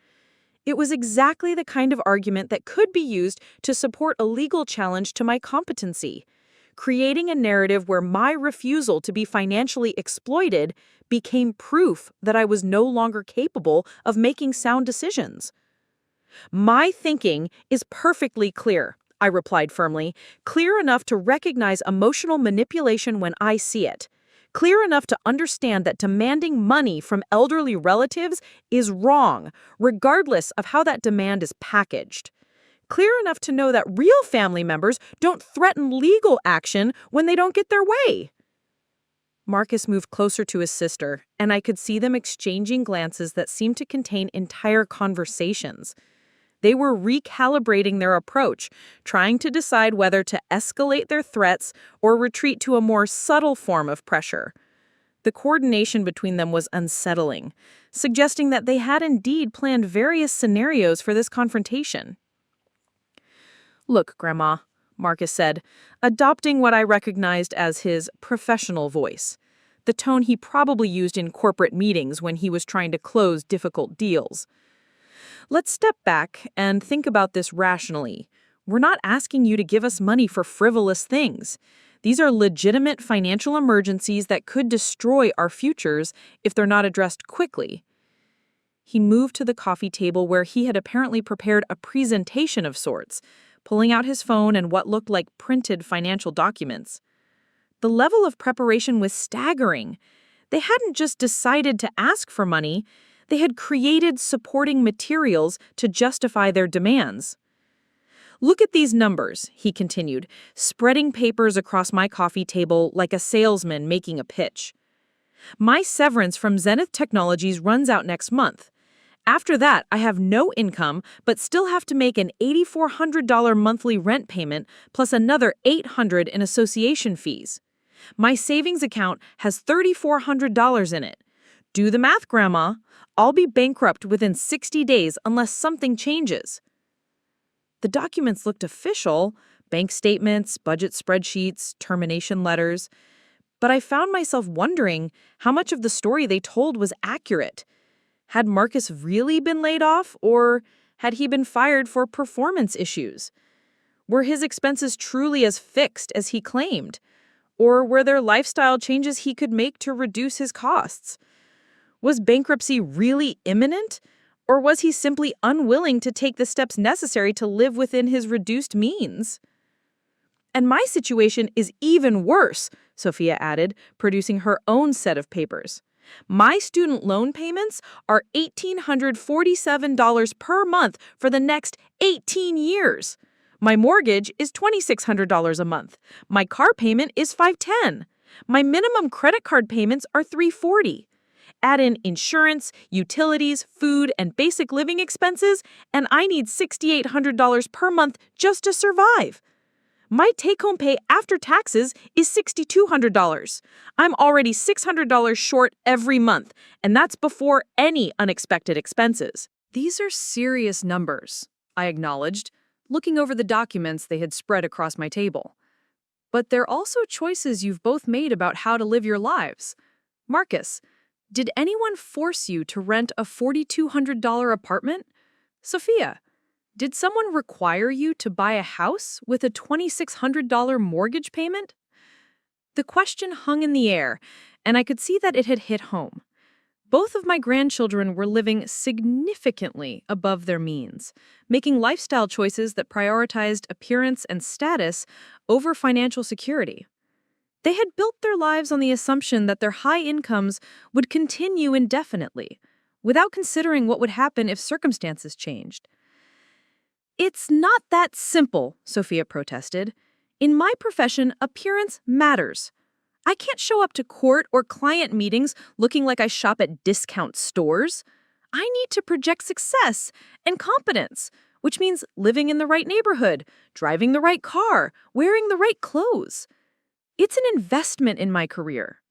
It was exactly the kind of argument that could be used to support a legal challenge to my competency, creating a narrative where my refusal to be financially exploited became proof that I was no longer capable of making sound decisions. "My thinking is perfectly clear," I replied firmly, "clear enough to recognize emotional manipulation when I see it. Clear enough to understand that demanding money from elderly relatives is wrong, regardless of how that demand is packaged. Clear enough to know that real family members don't threaten legal action when they don't get their way." Marcus moved closer to his sister, and I could see them exchanging glances that seemed to contain entire conversations. They were recalibrating their approach, trying to decide whether to escalate their threats or retreat to a more subtle form of pressure. The coordination between them was unsettling, suggesting that they had indeed planned various scenarios for this confrontation. "Look, Grandma," Marcus said, adopting what I recognized as his professional voice, the tone he probably used in corporate meetings when he was trying to close difficult deals. "Let's step back and think about this rationally. We're not asking you to give us money for frivolous things. These are legitimate financial emergencies that could destroy our futures if they're not addressed quickly." He moved to the coffee table where he had apparently prepared a presentation of sorts, pulling out his phone and what looked like printed financial documents. The level of preparation was staggering. They hadn't just decided to ask for money, they had created supporting materials to justify their demands. "Look at these numbers," he continued, spreading papers across my coffee table like a salesman making a pitch. "My severance from Zenith Technologies runs out next month. After that, I have no income, but still have to make an $8,400 monthly rent payment plus another $800 in association fees. My savings account has $3,400 in it. Do the math, Grandma. I'll be bankrupt within 60 days unless something changes." The documents looked official, bank statements, budget spreadsheets, termination letters. But I found myself wondering how much of the story they told was accurate. Had Marcus really been laid off, or had he been fired for performance issues? Were his expenses truly as fixed as he claimed? Or were there lifestyle changes he could make to reduce his costs? Was bankruptcy really imminent? Or was he simply unwilling to take the steps necessary to live within his reduced means? "And my situation is even worse," Sophia added, producing her own set of papers. "My student loan payments are $1,847 per month for the next 18 years. My mortgage is $2,600 a month. My car payment is $510. My minimum credit card payments are $340. Add in insurance, utilities, food, and basic living expenses, and I need $6,800 per month just to survive. My take-home pay after taxes is $6,200. I'm already $600 short every month, and that's before any unexpected expenses." These are serious numbers, I acknowledged, looking over the documents they had spread across my table. But they're also choices you've both made about how to live your lives. Marcus, did anyone force you to rent a $4,200 apartment? Sophia, did someone require you to buy a house with a $2,600 mortgage payment? The question hung in the air, and I could see that it had hit home. Both of my grandchildren were living significantly above their means, making lifestyle choices that prioritized appearance and status over financial security. They had built their lives on the assumption that their high incomes would continue indefinitely, without considering what would happen if circumstances changed. "It's not that simple," Sophia protested. "In my profession, appearance matters. I can't show up to court or client meetings looking like I shop at discount stores. I need to project success and competence, which means living in the right neighborhood, driving the right car, wearing the right clothes. It's an investment in my career."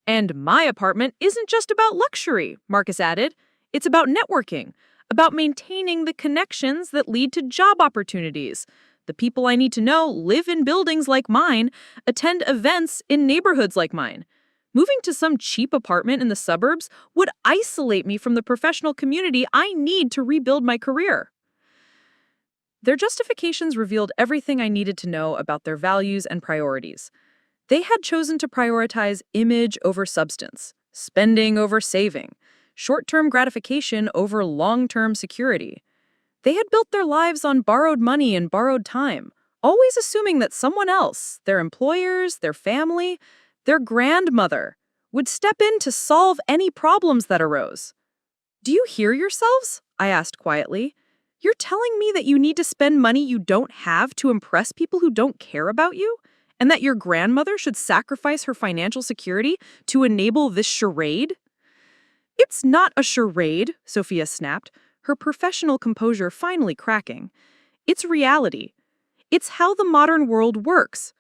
"And my apartment isn't just about luxury," Marcus added. "It's about networking, about maintaining the connections that lead to job opportunities. The people I need to know live in buildings like mine, attend events in neighborhoods like mine. Moving to some cheap apartment in the suburbs would isolate me from the professional community I need to rebuild my career." Their justifications revealed everything I needed to know about their values and priorities. They had chosen to prioritize image over substance, spending over saving, short-term gratification over long-term security. They had built their lives on borrowed money and borrowed time, always assuming that someone else, their employers, their family, their grandmother, would step in to solve any problems that arose. "Do you hear yourselves?" I asked quietly. "You're telling me that you need to spend money you don't have to impress people who don't care about you? And that your grandmother should sacrifice her financial security to enable this charade?" "It's not a charade," Sophia snapped. her professional composure finally cracking. "It's reality. It's how the modern world works.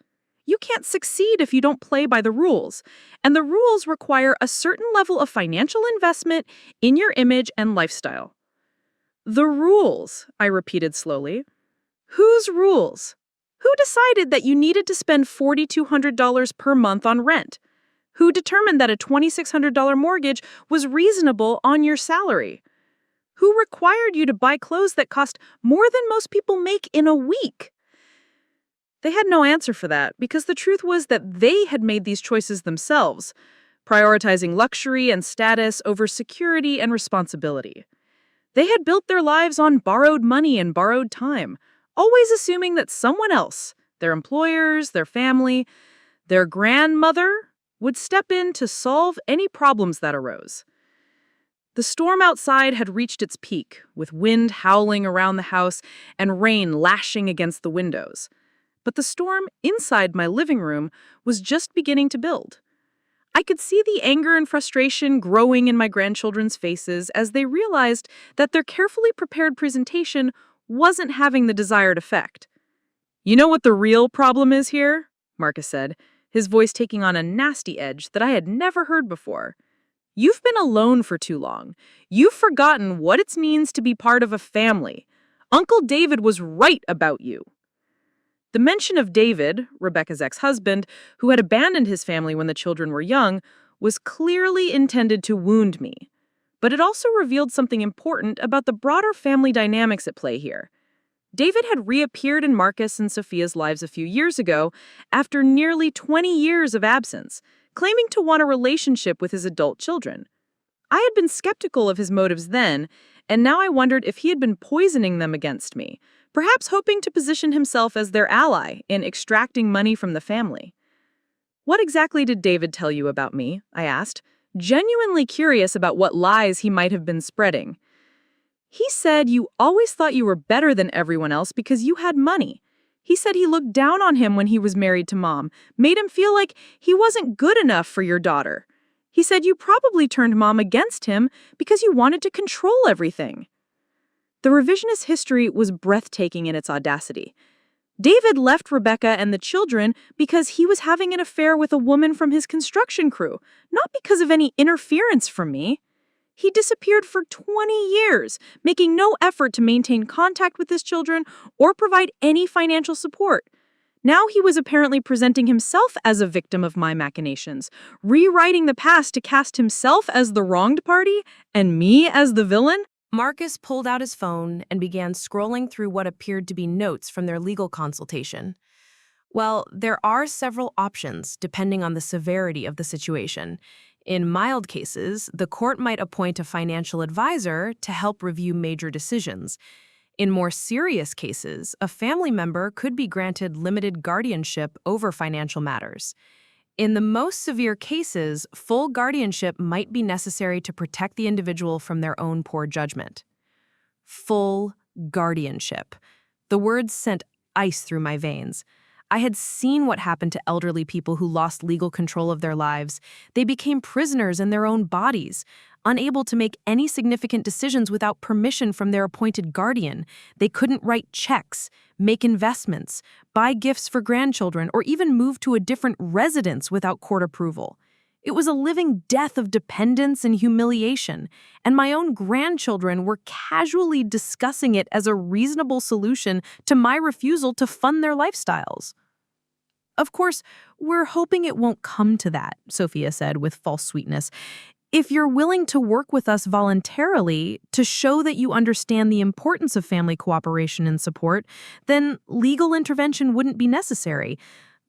You can't succeed if you don't play by the rules, and the rules require a certain level of financial investment in your image and lifestyle." "The rules," I repeated slowly. "Whose rules? Who decided that you needed to spend $4,200 per month on rent? Who determined that a $2,600 mortgage was reasonable on your salary? Who required you to buy clothes that cost more than most people make in a week?" They had no answer for that, because the truth was that they had made these choices themselves, prioritizing luxury and status over security and responsibility. They had built their lives on borrowed money and borrowed time, always assuming that someone else, their employers, their family, their grandmother, would step in to solve any problems that arose. The storm outside had reached its peak, with wind howling around the house and rain lashing against the windows. But the storm inside my living room was just beginning to build. I could see the anger and frustration growing in my grandchildren's faces as they realized that their carefully prepared presentation wasn't having the desired effect. "You know what the real problem is here?" Marcus said, his voice taking on a nasty edge that I had never heard before. "You've been alone for too long. You've forgotten what it means to be part of a family. Uncle David was right about you." The mention of David, Rebecca's ex-husband, who had abandoned his family when the children were young, was clearly intended to wound me. But it also revealed something important about the broader family dynamics at play here. David had reappeared in Marcus and Sophia's lives a few years ago after nearly 20 years of absence, claiming to want a relationship with his adult children. I had been skeptical of his motives then, and now I wondered if he had been poisoning them against me, perhaps hoping to position himself as their ally in extracting money from the family. "What exactly did David tell you about me?" I asked, genuinely curious about what lies he might have been spreading. "He said you always thought you were better than everyone else because you had money. He said he looked down on him when he was married to Mom, made him feel like he wasn't good enough for your daughter. He said you probably turned Mom against him because you wanted to control everything." The revisionist history was breathtaking in its audacity. David left Rebecca and the children because he was having an affair with a woman from his construction crew, not because of any interference from me. He disappeared for 20 years, making no effort to maintain contact with his children or provide any financial support. Now he was apparently presenting himself as a victim of my machinations, rewriting the past to cast himself as the wronged party and me as the villain. Marcus pulled out his phone and began scrolling through what appeared to be notes from their legal consultation. Well, there are several options depending on the severity of the situation. In mild cases, the court might appoint a financial advisor to help review major decisions. In more serious cases, a family member could be granted limited guardianship over financial matters. In the most severe cases, full guardianship might be necessary to protect the individual from their own poor judgment. Full guardianship. The words sent ice through my veins. I had seen what happened to elderly people who lost legal control of their lives. They became prisoners in their own bodies, unable to make any significant decisions without permission from their appointed guardian. They couldn't write checks, make investments, buy gifts for grandchildren, or even move to a different residence without court approval. It was a living death of dependence and humiliation, and my own grandchildren were casually discussing it as a reasonable solution to my refusal to fund their lifestyles. "Of course, we're hoping it won't come to that," Sophia said with false sweetness. "If you're willing to work with us voluntarily to show that you understand the importance of family cooperation and support, then legal intervention wouldn't be necessary.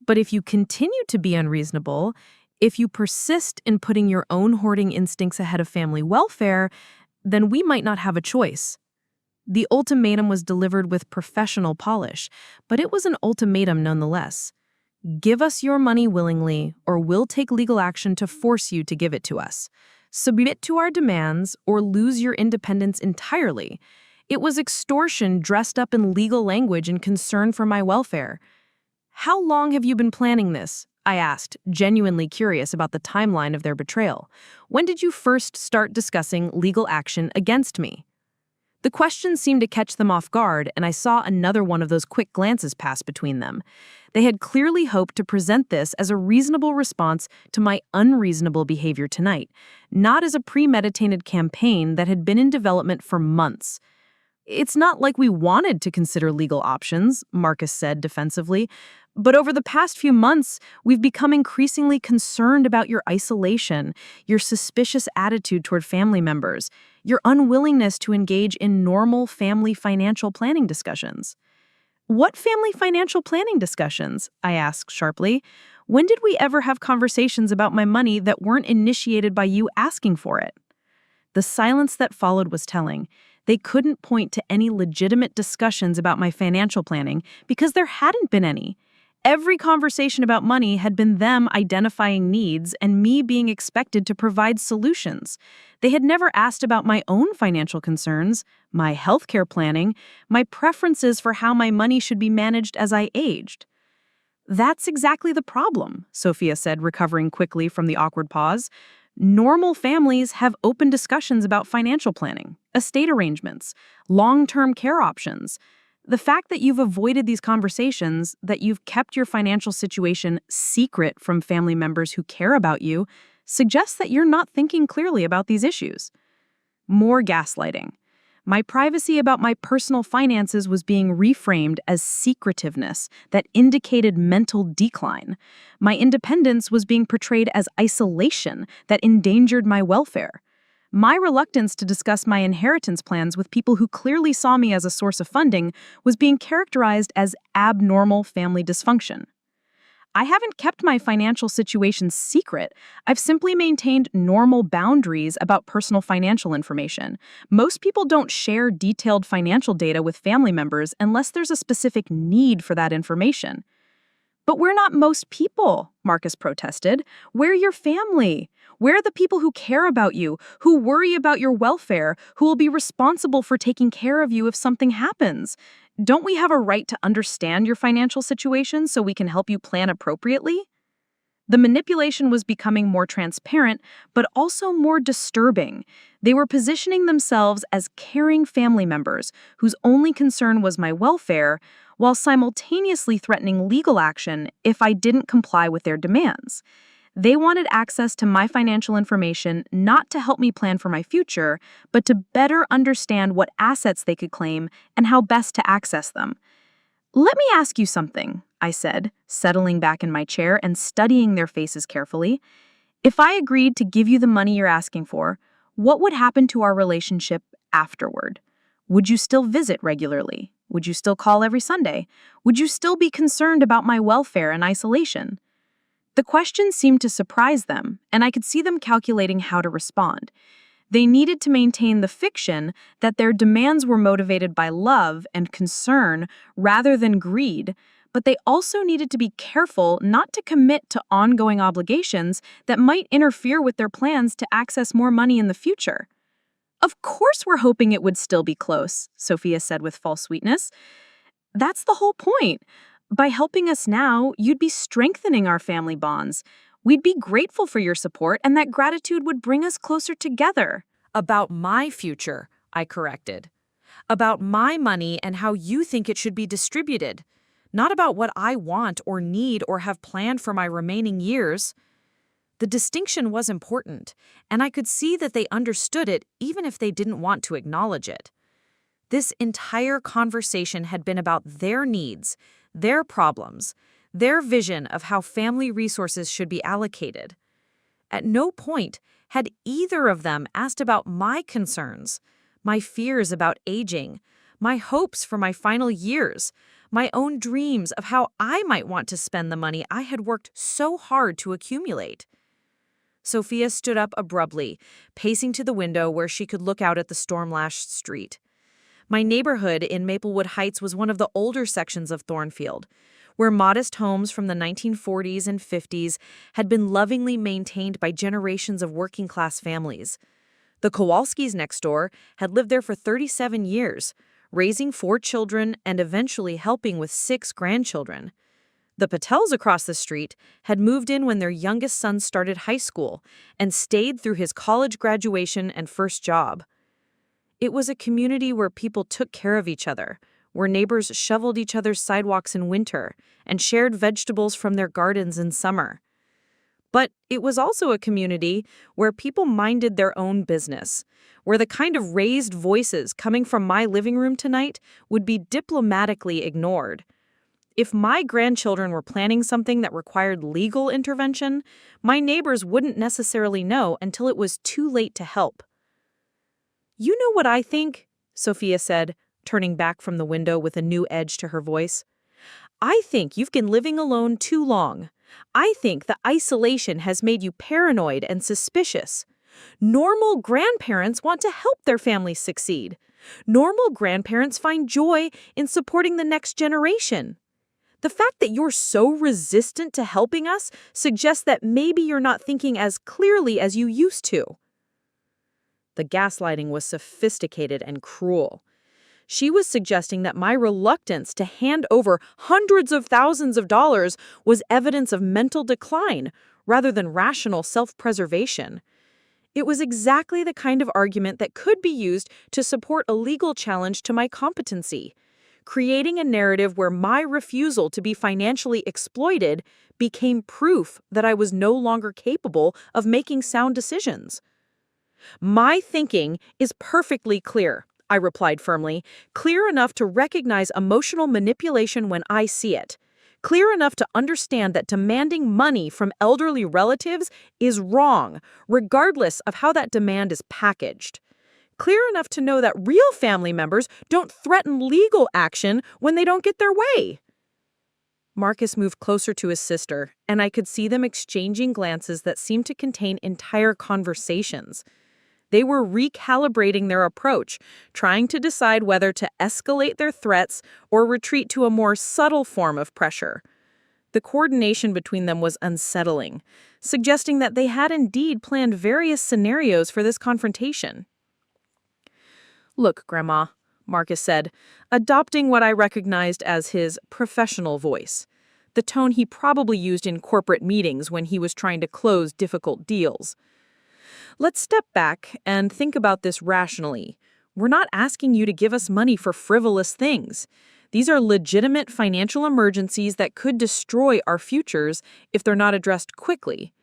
But if you continue to be unreasonable, if you persist in putting your own hoarding instincts ahead of family welfare, then we might not have a choice." The ultimatum was delivered with professional polish, but it was an ultimatum nonetheless. Give us your money willingly, or we'll take legal action to force you to give it to us. Submit to our demands, or lose your independence entirely. It was extortion dressed up in legal language and concern for my welfare. "How long have you been planning this?" I asked, genuinely curious about the timeline of their betrayal. "When did you first start discussing legal action against me?" The question seemed to catch them off guard, and I saw another one of those quick glances pass between them. They had clearly hoped to present this as a reasonable response to my unreasonable behavior tonight, not as a premeditated campaign that had been in development for months. "It's not like we wanted to consider legal options," Marcus said defensively, "but over the past few months, we've become increasingly concerned about your isolation, your suspicious attitude toward family members, your unwillingness to engage in normal family financial planning discussions." "What family financial planning discussions?" I asked sharply. "When did we ever have conversations about my money that weren't initiated by you asking for it?" The silence that followed was telling. They couldn't point to any legitimate discussions about my financial planning because there hadn't been any. Every conversation about money had been them identifying needs and me being expected to provide solutions. They had never asked about my own financial concerns, my healthcare planning, my preferences for how my money should be managed as I aged. "That's exactly the problem," Sophia said, recovering quickly from the awkward pause. "Normal families have open discussions about financial planning, estate arrangements, long-term care options. The fact that you've avoided these conversations, that you've kept your financial situation secret from family members who care about you, suggests that you're not thinking clearly about these issues." More gaslighting. My privacy about my personal finances was being reframed as secretiveness that indicated mental decline. My independence was being portrayed as isolation that endangered my welfare. My reluctance to discuss my inheritance plans with people who clearly saw me as a source of funding was being characterized as abnormal family dysfunction. I haven't kept my financial situation secret. I've simply maintained normal boundaries about personal financial information. Most people don't share detailed financial data with family members unless there's a specific need for that information. "But we're not most people," Marcus protested. "We're your family. We're the people who care about you, who worry about your welfare, who will be responsible for taking care of you if something happens. Don't we have a right to understand your financial situation so we can help you plan appropriately?" The manipulation was becoming more transparent, but also more disturbing. They were positioning themselves as caring family members whose only concern was my welfare, while simultaneously threatening legal action if I didn't comply with their demands. They wanted access to my financial information not to help me plan for my future, but to better understand what assets they could claim and how best to access them. "Let me ask you something," I said, settling back in my chair and studying their faces carefully. "If I agreed to give you the money you're asking for, what would happen to our relationship afterward? Would you still visit regularly? Would you still call every Sunday? Would you still be concerned about my welfare and isolation?" The question seemed to surprise them, and I could see them calculating how to respond. They needed to maintain the fiction that their demands were motivated by love and concern rather than greed, but they also needed to be careful not to commit to ongoing obligations that might interfere with their plans to access more money in the future. "Of course we're hoping it would still be close," Sophia said with false sweetness. "That's the whole point. By helping us now, you'd be strengthening our family bonds. We'd be grateful for your support, and that gratitude would bring us closer together." "About my future," I corrected. "About my money and how you think it should be distributed. Not about what I want or need or have planned for my remaining years." The distinction was important, and I could see that they understood it even if they didn't want to acknowledge it. This entire conversation had been about their needs, their problems, their vision of how family resources should be allocated. At no point had either of them asked about my concerns, my fears about aging, my hopes for my final years, my own dreams of how I might want to spend the money I had worked so hard to accumulate. Sophia stood up abruptly, pacing to the window where she could look out at the storm-lashed street. My neighborhood in Maplewood Heights was one of the older sections of Thornfield, where modest homes from the 1940s and 50s had been lovingly maintained by generations of working-class families. The Kowalskis next door had lived there for 37 years, raising 4 children and eventually helping with 6 grandchildren. The Patels across the street had moved in when their youngest son started high school and stayed through his college graduation and first job. It was a community where people took care of each other, where neighbors shoveled each other's sidewalks in winter and shared vegetables from their gardens in summer. But it was also a community where people minded their own business, where the kind of raised voices coming from my living room tonight would be diplomatically ignored. If my grandchildren were planning something that required legal intervention, my neighbors wouldn't necessarily know until it was too late to help. "You know what I think?" Sophia said, turning back from the window with a new edge to her voice. "I think you've been living alone too long. I think the isolation has made you paranoid and suspicious. Normal grandparents want to help their families succeed. Normal grandparents find joy in supporting the next generation. The fact that you're so resistant to helping us suggests that maybe you're not thinking as clearly as you used to." The gaslighting was sophisticated and cruel. She was suggesting that my reluctance to hand over hundreds of thousands of dollars was evidence of mental decline rather than rational self-preservation. It was exactly the kind of argument that could be used to support a legal challenge to my competency, creating a narrative where my refusal to be financially exploited became proof that I was no longer capable of making sound decisions. "My thinking is perfectly clear," I replied firmly, "clear enough to recognize emotional manipulation when I see it. Clear enough to understand that demanding money from elderly relatives is wrong, regardless of how that demand is packaged. Clear enough to know that real family members don't threaten legal action when they don't get their way." Marcus moved closer to his sister, and I could see them exchanging glances that seemed to contain entire conversations. They were recalibrating their approach, trying to decide whether to escalate their threats or retreat to a more subtle form of pressure. The coordination between them was unsettling, suggesting that they had indeed planned various scenarios for this confrontation. "Look, Grandma," Marcus said, adopting what I recognized as his professional voice, the tone he probably used in corporate meetings when he was trying to close difficult deals. "Let's step back and think about this rationally. We're not asking you to give us money for frivolous things. These are legitimate financial emergencies that could destroy our futures if they're not addressed quickly."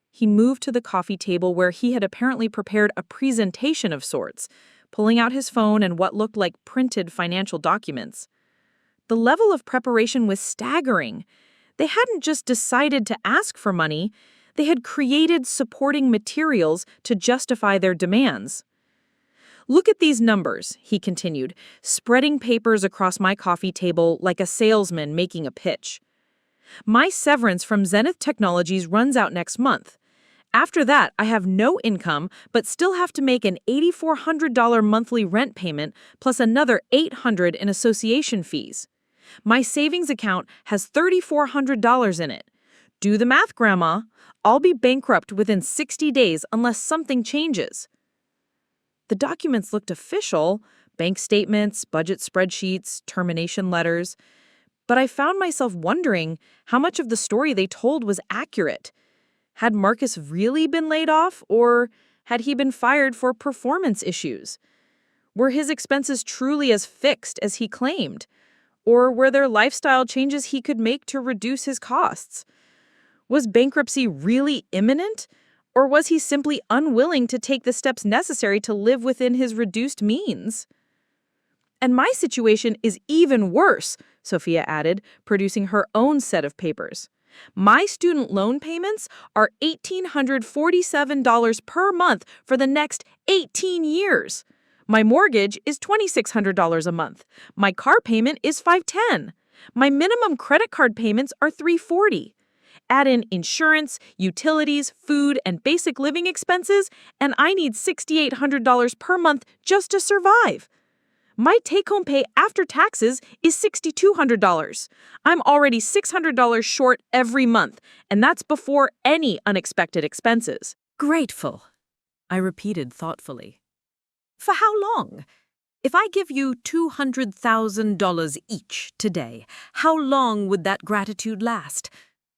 He moved to the coffee table where he had apparently prepared a presentation of sorts, pulling out his phone and what looked like printed financial documents. The level of preparation was staggering. They hadn't just decided to ask for money, they had created supporting materials to justify their demands. "Look at these numbers," he continued, spreading papers across my coffee table like a salesman making a pitch. "My severance from Zenith Technologies runs out next month. After that, I have no income, but still have to make an $8,400 monthly rent payment plus another $800 in association fees. My savings account has $3,400 in it. Do the math, Grandma. I'll be bankrupt within 60 days unless something changes." The documents looked official, bank statements, budget spreadsheets, termination letters. But I found myself wondering how much of the story they told was accurate. Had Marcus really been laid off, or had he been fired for performance issues? Were his expenses truly as fixed as he claimed? Or were there lifestyle changes he could make to reduce his costs? Was bankruptcy really imminent? Or was he simply unwilling to take the steps necessary to live within his reduced means? "And my situation is even worse," Sophia added, producing her own set of papers. "My student loan payments are $1,847 per month for the next 18 years. My mortgage is $2,600 a month. My car payment is $510. My minimum credit card payments are $340. Add in insurance, utilities, food, and basic living expenses, and I need $6,800 per month just to survive. My take-home pay after taxes is $6,200. I'm already $600 short every month, and that's before any unexpected expenses." "Grateful," I repeated thoughtfully. "For how long? If I give you $200,000 each today, how long would that gratitude last?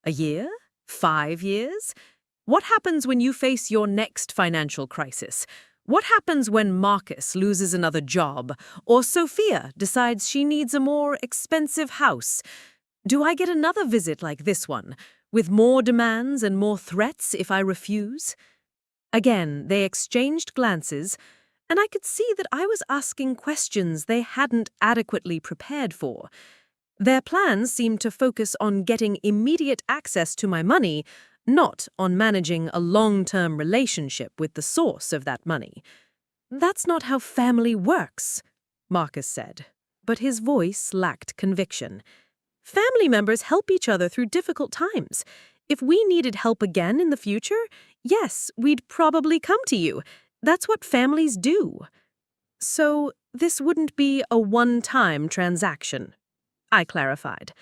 A year? 5 years? What happens when you face your next financial crisis? What happens when Marcus loses another job, or Sophia decides she needs a more expensive house? Do I get another visit like this one, with more demands and more threats if I refuse? Again, they exchanged glances, and I could see that I was asking questions they hadn't adequately prepared for. Their plans seemed to focus on getting immediate access to my money, not on managing a long-term relationship with the source of that money. "That's not how family works," Marcus said, but his voice lacked conviction. "Family members help each other through difficult times. If we needed help again in the future, yes, we'd probably come to you. That's what families do." "So this wouldn't be a one-time transaction," I clarified.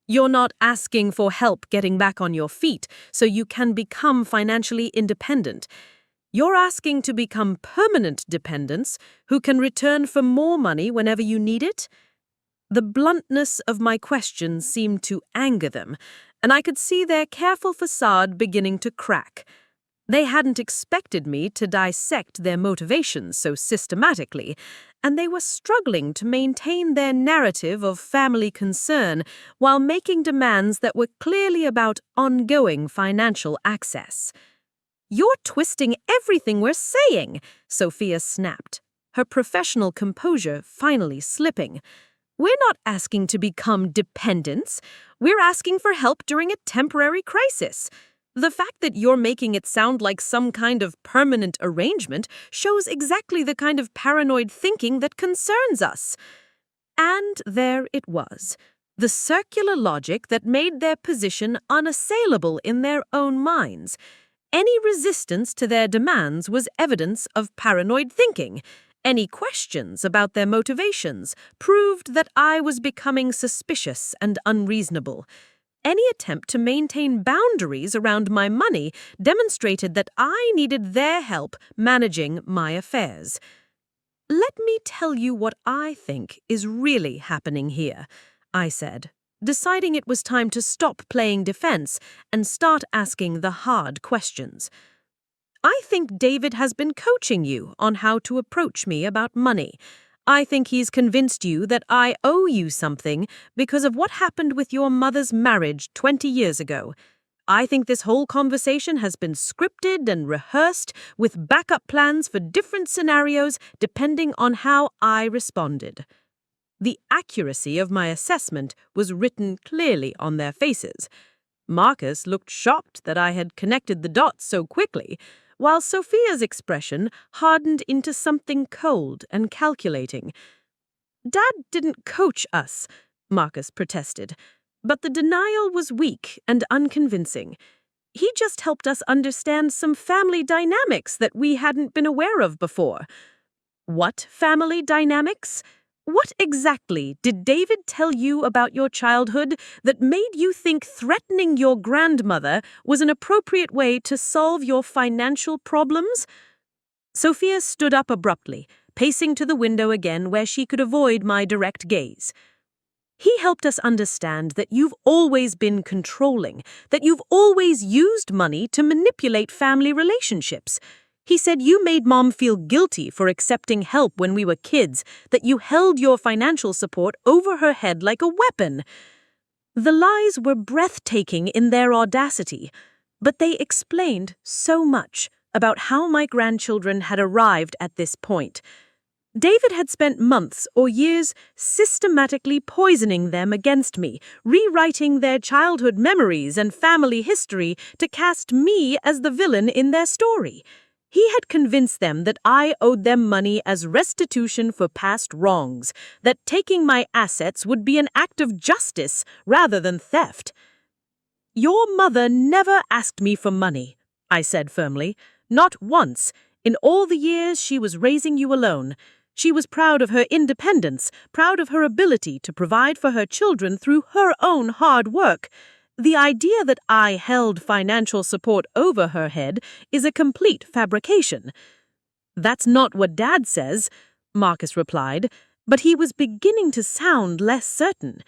"You're not asking for help getting back on your feet so you can become financially independent. You're asking to become permanent dependents who can return for more money whenever you need it?" The bluntness of my question seemed to anger them, and I could see their careful facade beginning to crack. They hadn't expected me to dissect their motivations so systematically, and they were struggling to maintain their narrative of family concern while making demands that were clearly about ongoing financial access. "You're twisting everything we're saying," Sophia snapped, her professional composure finally slipping. "We're not asking to become dependents. We're asking for help during a temporary crisis. The fact that you're making it sound like some kind of permanent arrangement shows exactly the kind of paranoid thinking that concerns us." And there it was, the circular logic that made their position unassailable in their own minds. Any resistance to their demands was evidence of paranoid thinking. Any questions about their motivations proved that I was becoming suspicious and unreasonable. Any attempt to maintain boundaries around my money demonstrated that I needed their help managing my affairs. "Let me tell you what I think is really happening here," I said, deciding it was time to stop playing defense and start asking the hard questions. "I think David has been coaching you on how to approach me about money. I think he's convinced you that I owe you something because of what happened with your mother's marriage 20 years ago. I think this whole conversation has been scripted and rehearsed with backup plans for different scenarios depending on how I responded." The accuracy of my assessment was written clearly on their faces. Marcus looked shocked that I had connected the dots so quickly, while Sophia's expression hardened into something cold and calculating. "Dad didn't coach us," Marcus protested, but the denial was weak and unconvincing. "He just helped us understand some family dynamics that we hadn't been aware of before." "What family dynamics? What exactly did David tell you about your childhood that made you think threatening your grandmother was an appropriate way to solve your financial problems?" Sophia stood up abruptly, pacing to the window again where she could avoid my direct gaze. "He helped us understand that you've always been controlling, that you've always used money to manipulate family relationships. He said you made Mom feel guilty for accepting help when we were kids, that you held your financial support over her head like a weapon." The lies were breathtaking in their audacity, but they explained so much about how my grandchildren had arrived at this point. David had spent months or years systematically poisoning them against me, rewriting their childhood memories and family history to cast me as the villain in their story. He had convinced them that I owed them money as restitution for past wrongs, that taking my assets would be an act of justice rather than theft. "Your mother never asked me for money," I said firmly. "Not once, in all the years she was raising you alone. She was proud of her independence, proud of her ability to provide for her children through her own hard work. The idea that I held financial support over her head is a complete fabrication." "That's not what Dad says," Marcus replied, but he was beginning to sound less certain.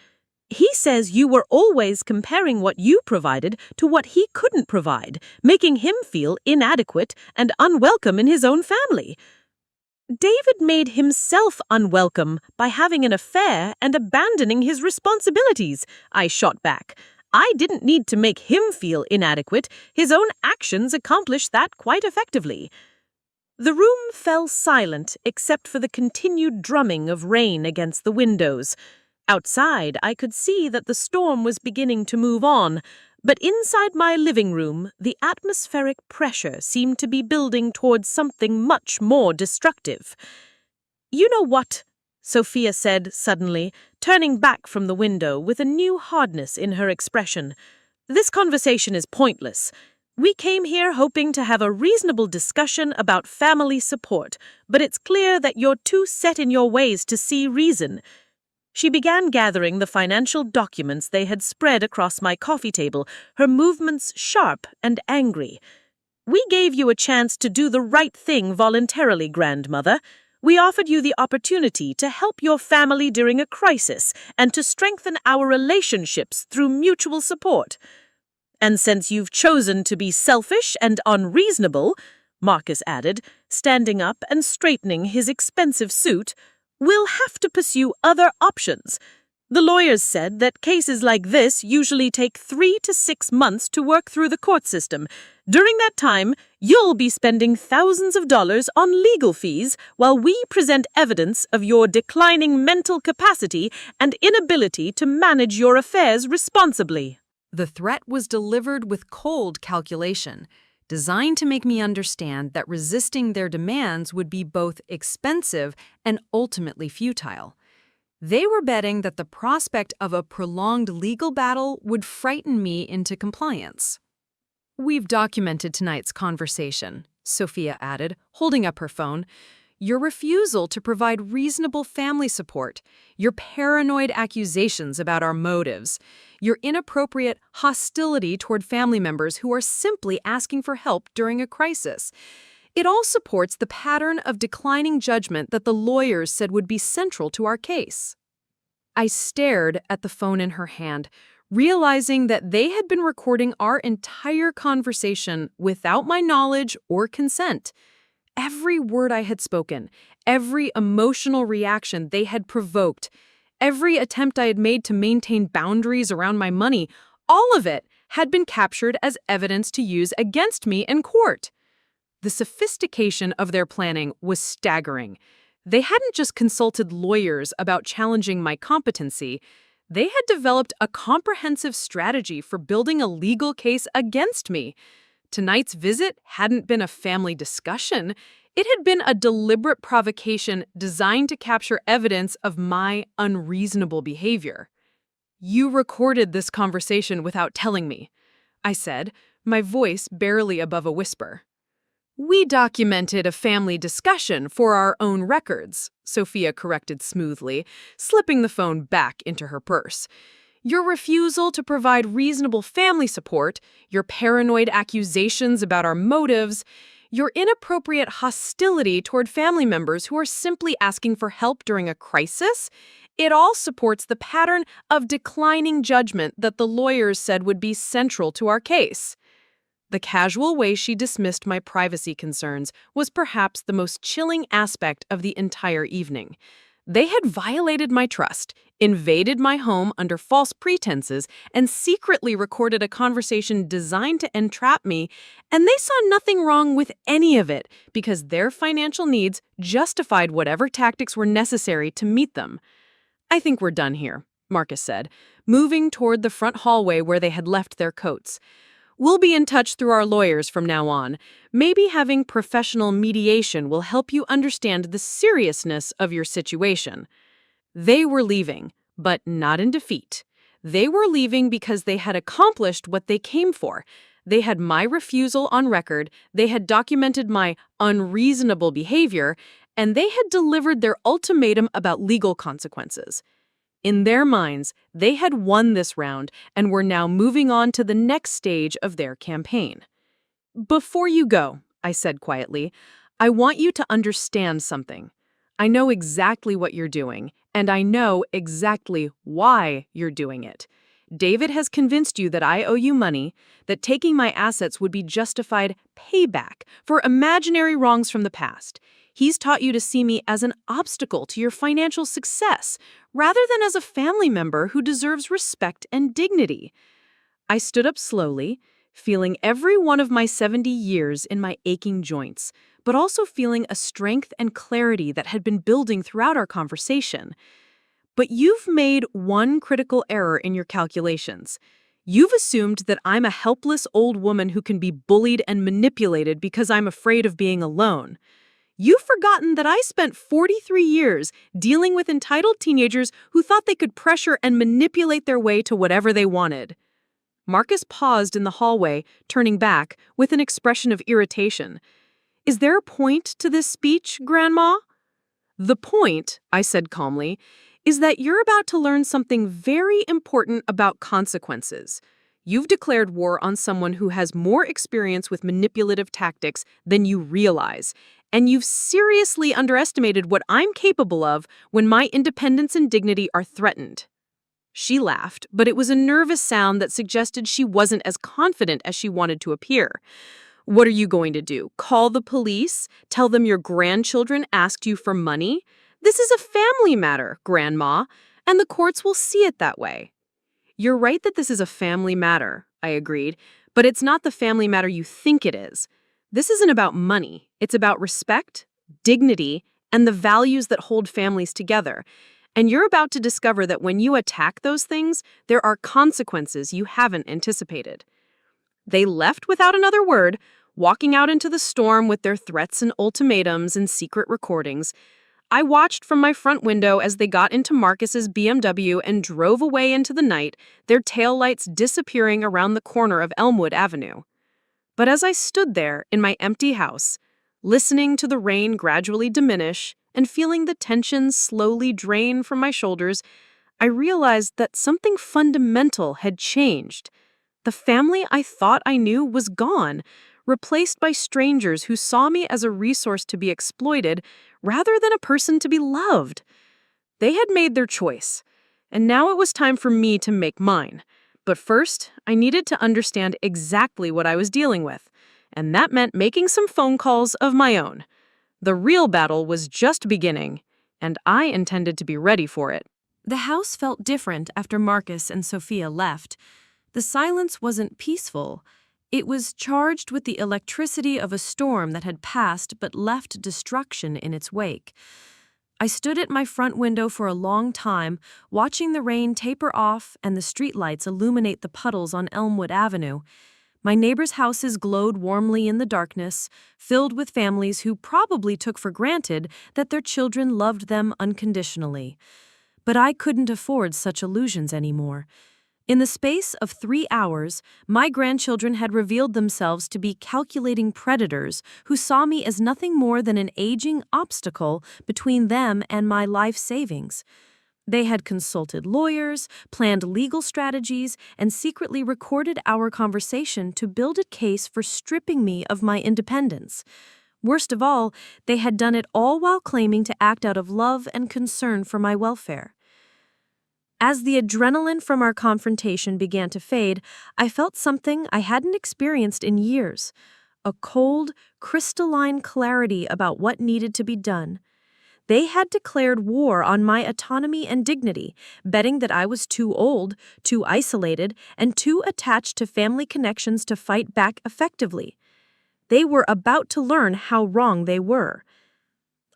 "He says you were always comparing what you provided to what he couldn't provide, making him feel inadequate and unwelcome in his own family. David made himself unwelcome by having an affair and abandoning his responsibilities, I shot back. I didn't need to make him feel inadequate. His own actions accomplished that quite effectively. The room fell silent except for the continued drumming of rain against the windows. Outside, I could see that the storm was beginning to move on, but inside my living room, the atmospheric pressure seemed to be building towards something much more destructive. "You know what?" Sophia said suddenly, turning back from the window with a new hardness in her expression. "This conversation is pointless. We came here hoping to have a reasonable discussion about family support, but it's clear that you're too set in your ways to see reason." She began gathering the financial documents they had spread across my coffee table, her movements sharp and angry. "We gave you a chance to do the right thing voluntarily, grandmother. We offered you the opportunity to help your family during a crisis and to strengthen our relationships through mutual support. And since you've chosen to be selfish and unreasonable," Marcus added, standing up and straightening his expensive suit, "we'll have to pursue other options. The lawyers said that cases like this usually take 3 to 6 months to work through the court system. During that time, you'll be spending thousands of dollars on legal fees while we present evidence of your declining mental capacity and inability to manage your affairs responsibly." The threat was delivered with cold calculation, designed to make me understand that resisting their demands would be both expensive and ultimately futile. They were betting that the prospect of a prolonged legal battle would frighten me into compliance. "We've documented tonight's conversation," Sophia added, holding up her phone. "Your refusal to provide reasonable family support, your paranoid accusations about our motives, your inappropriate hostility toward family members who are simply asking for help during a crisis. It all supports the pattern of declining judgment that the lawyers said would be central to our case." I stared at the phone in her hand, realizing that they had been recording our entire conversation without my knowledge or consent. Every word I had spoken, every emotional reaction they had provoked, every attempt I had made to maintain boundaries around my money, all of it had been captured as evidence to use against me in court. The sophistication of their planning was staggering. They hadn't just consulted lawyers about challenging my competency. They had developed a comprehensive strategy for building a legal case against me. Tonight's visit hadn't been a family discussion. It had been a deliberate provocation designed to capture evidence of my unreasonable behavior. "You recorded this conversation without telling me," I said, my voice barely above a whisper. "We documented a family discussion for our own records," Sophia corrected smoothly, slipping the phone back into her purse. "Your refusal to provide reasonable family support, your paranoid accusations about our motives, your inappropriate hostility toward family members who are simply asking for help during a crisis, it all supports the pattern of declining judgment that the lawyers said would be central to our case." The casual way she dismissed my privacy concerns was perhaps the most chilling aspect of the entire evening. They had violated my trust, invaded my home under false pretenses, and secretly recorded a conversation designed to entrap me, and they saw nothing wrong with any of it because their financial needs justified whatever tactics were necessary to meet them. "I think we're done here," Marcus said, moving toward the front hallway where they had left their coats. "We'll be in touch through our lawyers from now on. Maybe having professional mediation will help you understand the seriousness of your situation." They were leaving, but not in defeat. They were leaving because they had accomplished what they came for. They had my refusal on record, they had documented my unreasonable behavior, and they had delivered their ultimatum about legal consequences. In their minds, they had won this round and were now moving on to the next stage of their campaign. "Before you go," I said quietly, "I want you to understand something. I know exactly what you're doing, and I know exactly why you're doing it. David has convinced you that I owe you money, that taking my assets would be justified payback for imaginary wrongs from the past. He's taught you to see me as an obstacle to your financial success, rather than as a family member who deserves respect and dignity. I stood up slowly, feeling every one of my 70 years in my aching joints, but also feeling a strength and clarity that had been building throughout our conversation. But you've made one critical error in your calculations. You've assumed that I'm a helpless old woman who can be bullied and manipulated because I'm afraid of being alone. You've forgotten that I spent 43 years dealing with entitled teenagers who thought they could pressure and manipulate their way to whatever they wanted. Marcus paused in the hallway, turning back, with an expression of irritation. Is there a point to this speech, Grandma? The point, I said calmly, is that you're about to learn something very important about consequences. You've declared war on someone who has more experience with manipulative tactics than you realize, and you've seriously underestimated what I'm capable of when my independence and dignity are threatened. She laughed, but it was a nervous sound that suggested she wasn't as confident as she wanted to appear. What are you going to do? Call the police? Tell them your grandchildren asked you for money? This is a family matter, Grandma, and the courts will see it that way. You're right that this is a family matter, I agreed, but it's not the family matter you think it is. This isn't about money. It's about respect, dignity, and the values that hold families together. And you're about to discover that when you attack those things, there are consequences you haven't anticipated. They left without another word, walking out into the storm with their threats and ultimatums and secret recordings. I watched from my front window as they got into Marcus's BMW and drove away into the night, their taillights disappearing around the corner of Elmwood Avenue. But as I stood there in my empty house, listening to the rain gradually diminish and feeling the tension slowly drain from my shoulders, I realized that something fundamental had changed. The family I thought I knew was gone, replaced by strangers who saw me as a resource to be exploited rather than a person to be loved. They had made their choice, and now it was time for me to make mine. But first, I needed to understand exactly what I was dealing with, and that meant making some phone calls of my own. The real battle was just beginning, and I intended to be ready for it. The house felt different after Marcus and Sophia left. The silence wasn't peaceful. It was charged with the electricity of a storm that had passed but left destruction in its wake. I stood at my front window for a long time, watching the rain taper off and the streetlights illuminate the puddles on Elmwood Avenue. My neighbors' houses glowed warmly in the darkness, filled with families who probably took for granted that their children loved them unconditionally. But I couldn't afford such illusions anymore. In the space of 3 hours, my grandchildren had revealed themselves to be calculating predators who saw me as nothing more than an aging obstacle between them and my life savings. They had consulted lawyers, planned legal strategies, and secretly recorded our conversation to build a case for stripping me of my independence. Worst of all, they had done it all while claiming to act out of love and concern for my welfare. As the adrenaline from our confrontation began to fade, I felt something I hadn't experienced in years, a cold, crystalline clarity about what needed to be done. They had declared war on my autonomy and dignity, betting that I was too old, too isolated, and too attached to family connections to fight back effectively. They were about to learn how wrong they were.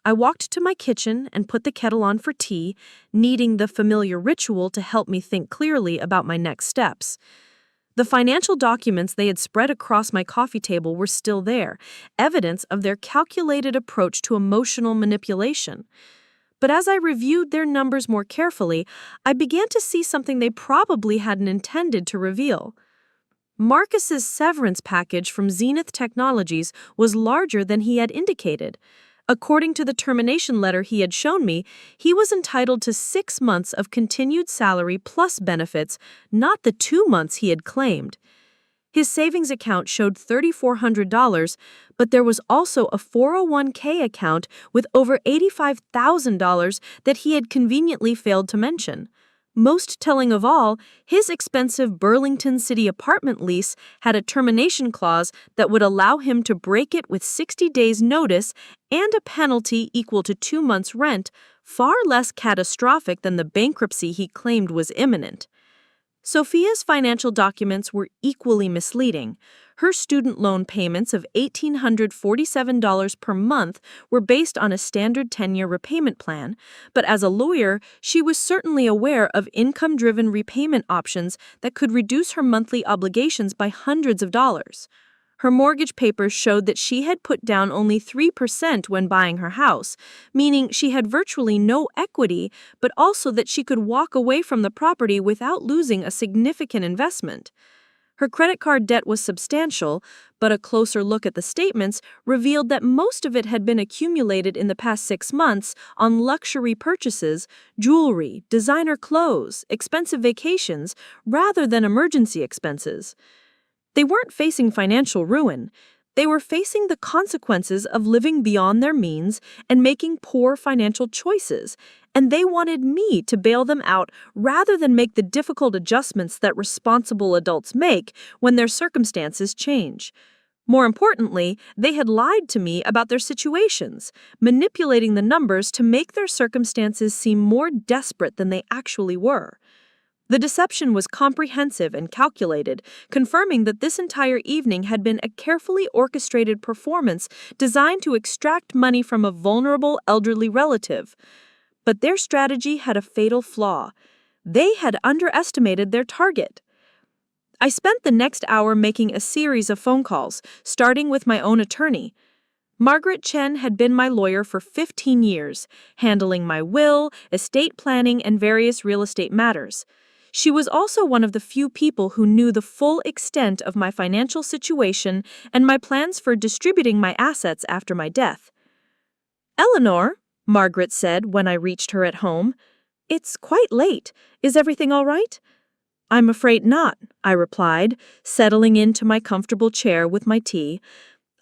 I walked to my kitchen and put the kettle on for tea, needing the familiar ritual to help me think clearly about my next steps. The financial documents they had spread across my coffee table were still there, evidence of their calculated approach to emotional manipulation. But as I reviewed their numbers more carefully, I began to see something they probably hadn't intended to reveal. Marcus's severance package from Zenith Technologies was larger than he had indicated. According to the termination letter he had shown me, he was entitled to 6 months of continued salary plus benefits, not the 2 months he had claimed. His savings account showed $3,400, but there was also a 401k account with over $85,000 that he had conveniently failed to mention. Most telling of all, his expensive Burlington City apartment lease had a termination clause that would allow him to break it with 60 days' notice and a penalty equal to 2 months' rent, far less catastrophic than the bankruptcy he claimed was imminent. Sophia's financial documents were equally misleading. Her student loan payments of $1,847 per month were based on a standard 10-year repayment plan, but as a lawyer, she was certainly aware of income-driven repayment options that could reduce her monthly obligations by hundreds of dollars. Her mortgage papers showed that she had put down only 3% when buying her house, meaning she had virtually no equity, but also that she could walk away from the property without losing a significant investment. Her credit card debt was substantial, but a closer look at the statements revealed that most of it had been accumulated in the past 6 months on luxury purchases, jewelry, designer clothes, expensive vacations, rather than emergency expenses. They weren't facing financial ruin. They were facing the consequences of living beyond their means and making poor financial choices, and they wanted me to bail them out rather than make the difficult adjustments that responsible adults make when their circumstances change. More importantly, they had lied to me about their situations, manipulating the numbers to make their circumstances seem more desperate than they actually were. The deception was comprehensive and calculated, confirming that this entire evening had been a carefully orchestrated performance designed to extract money from a vulnerable elderly relative. But their strategy had a fatal flaw. They had underestimated their target. I spent the next hour making a series of phone calls, starting with my own attorney. Margaret Chen had been my lawyer for 15 years, handling my will, estate planning, and various real estate matters. She was also one of the few people who knew the full extent of my financial situation and my plans for distributing my assets after my death. "Eleanor," Margaret said when I reached her at home, "it's quite late. Is everything all right?" "I'm afraid not," I replied, settling into my comfortable chair with my tea.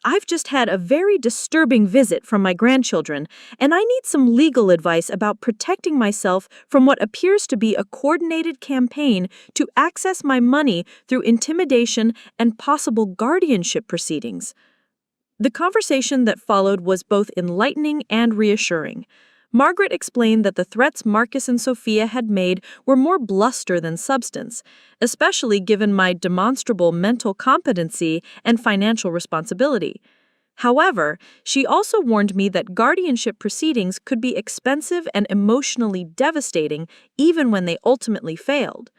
"I've just had a very disturbing visit from my grandchildren, and I need some legal advice about protecting myself from what appears to be a coordinated campaign to access my money through intimidation and possible guardianship proceedings." The conversation that followed was both enlightening and reassuring. Margaret explained that the threats Marcus and Sophia had made were more bluster than substance, especially given my demonstrable mental competency and financial responsibility. However, she also warned me that guardianship proceedings could be expensive and emotionally devastating even when they ultimately failed.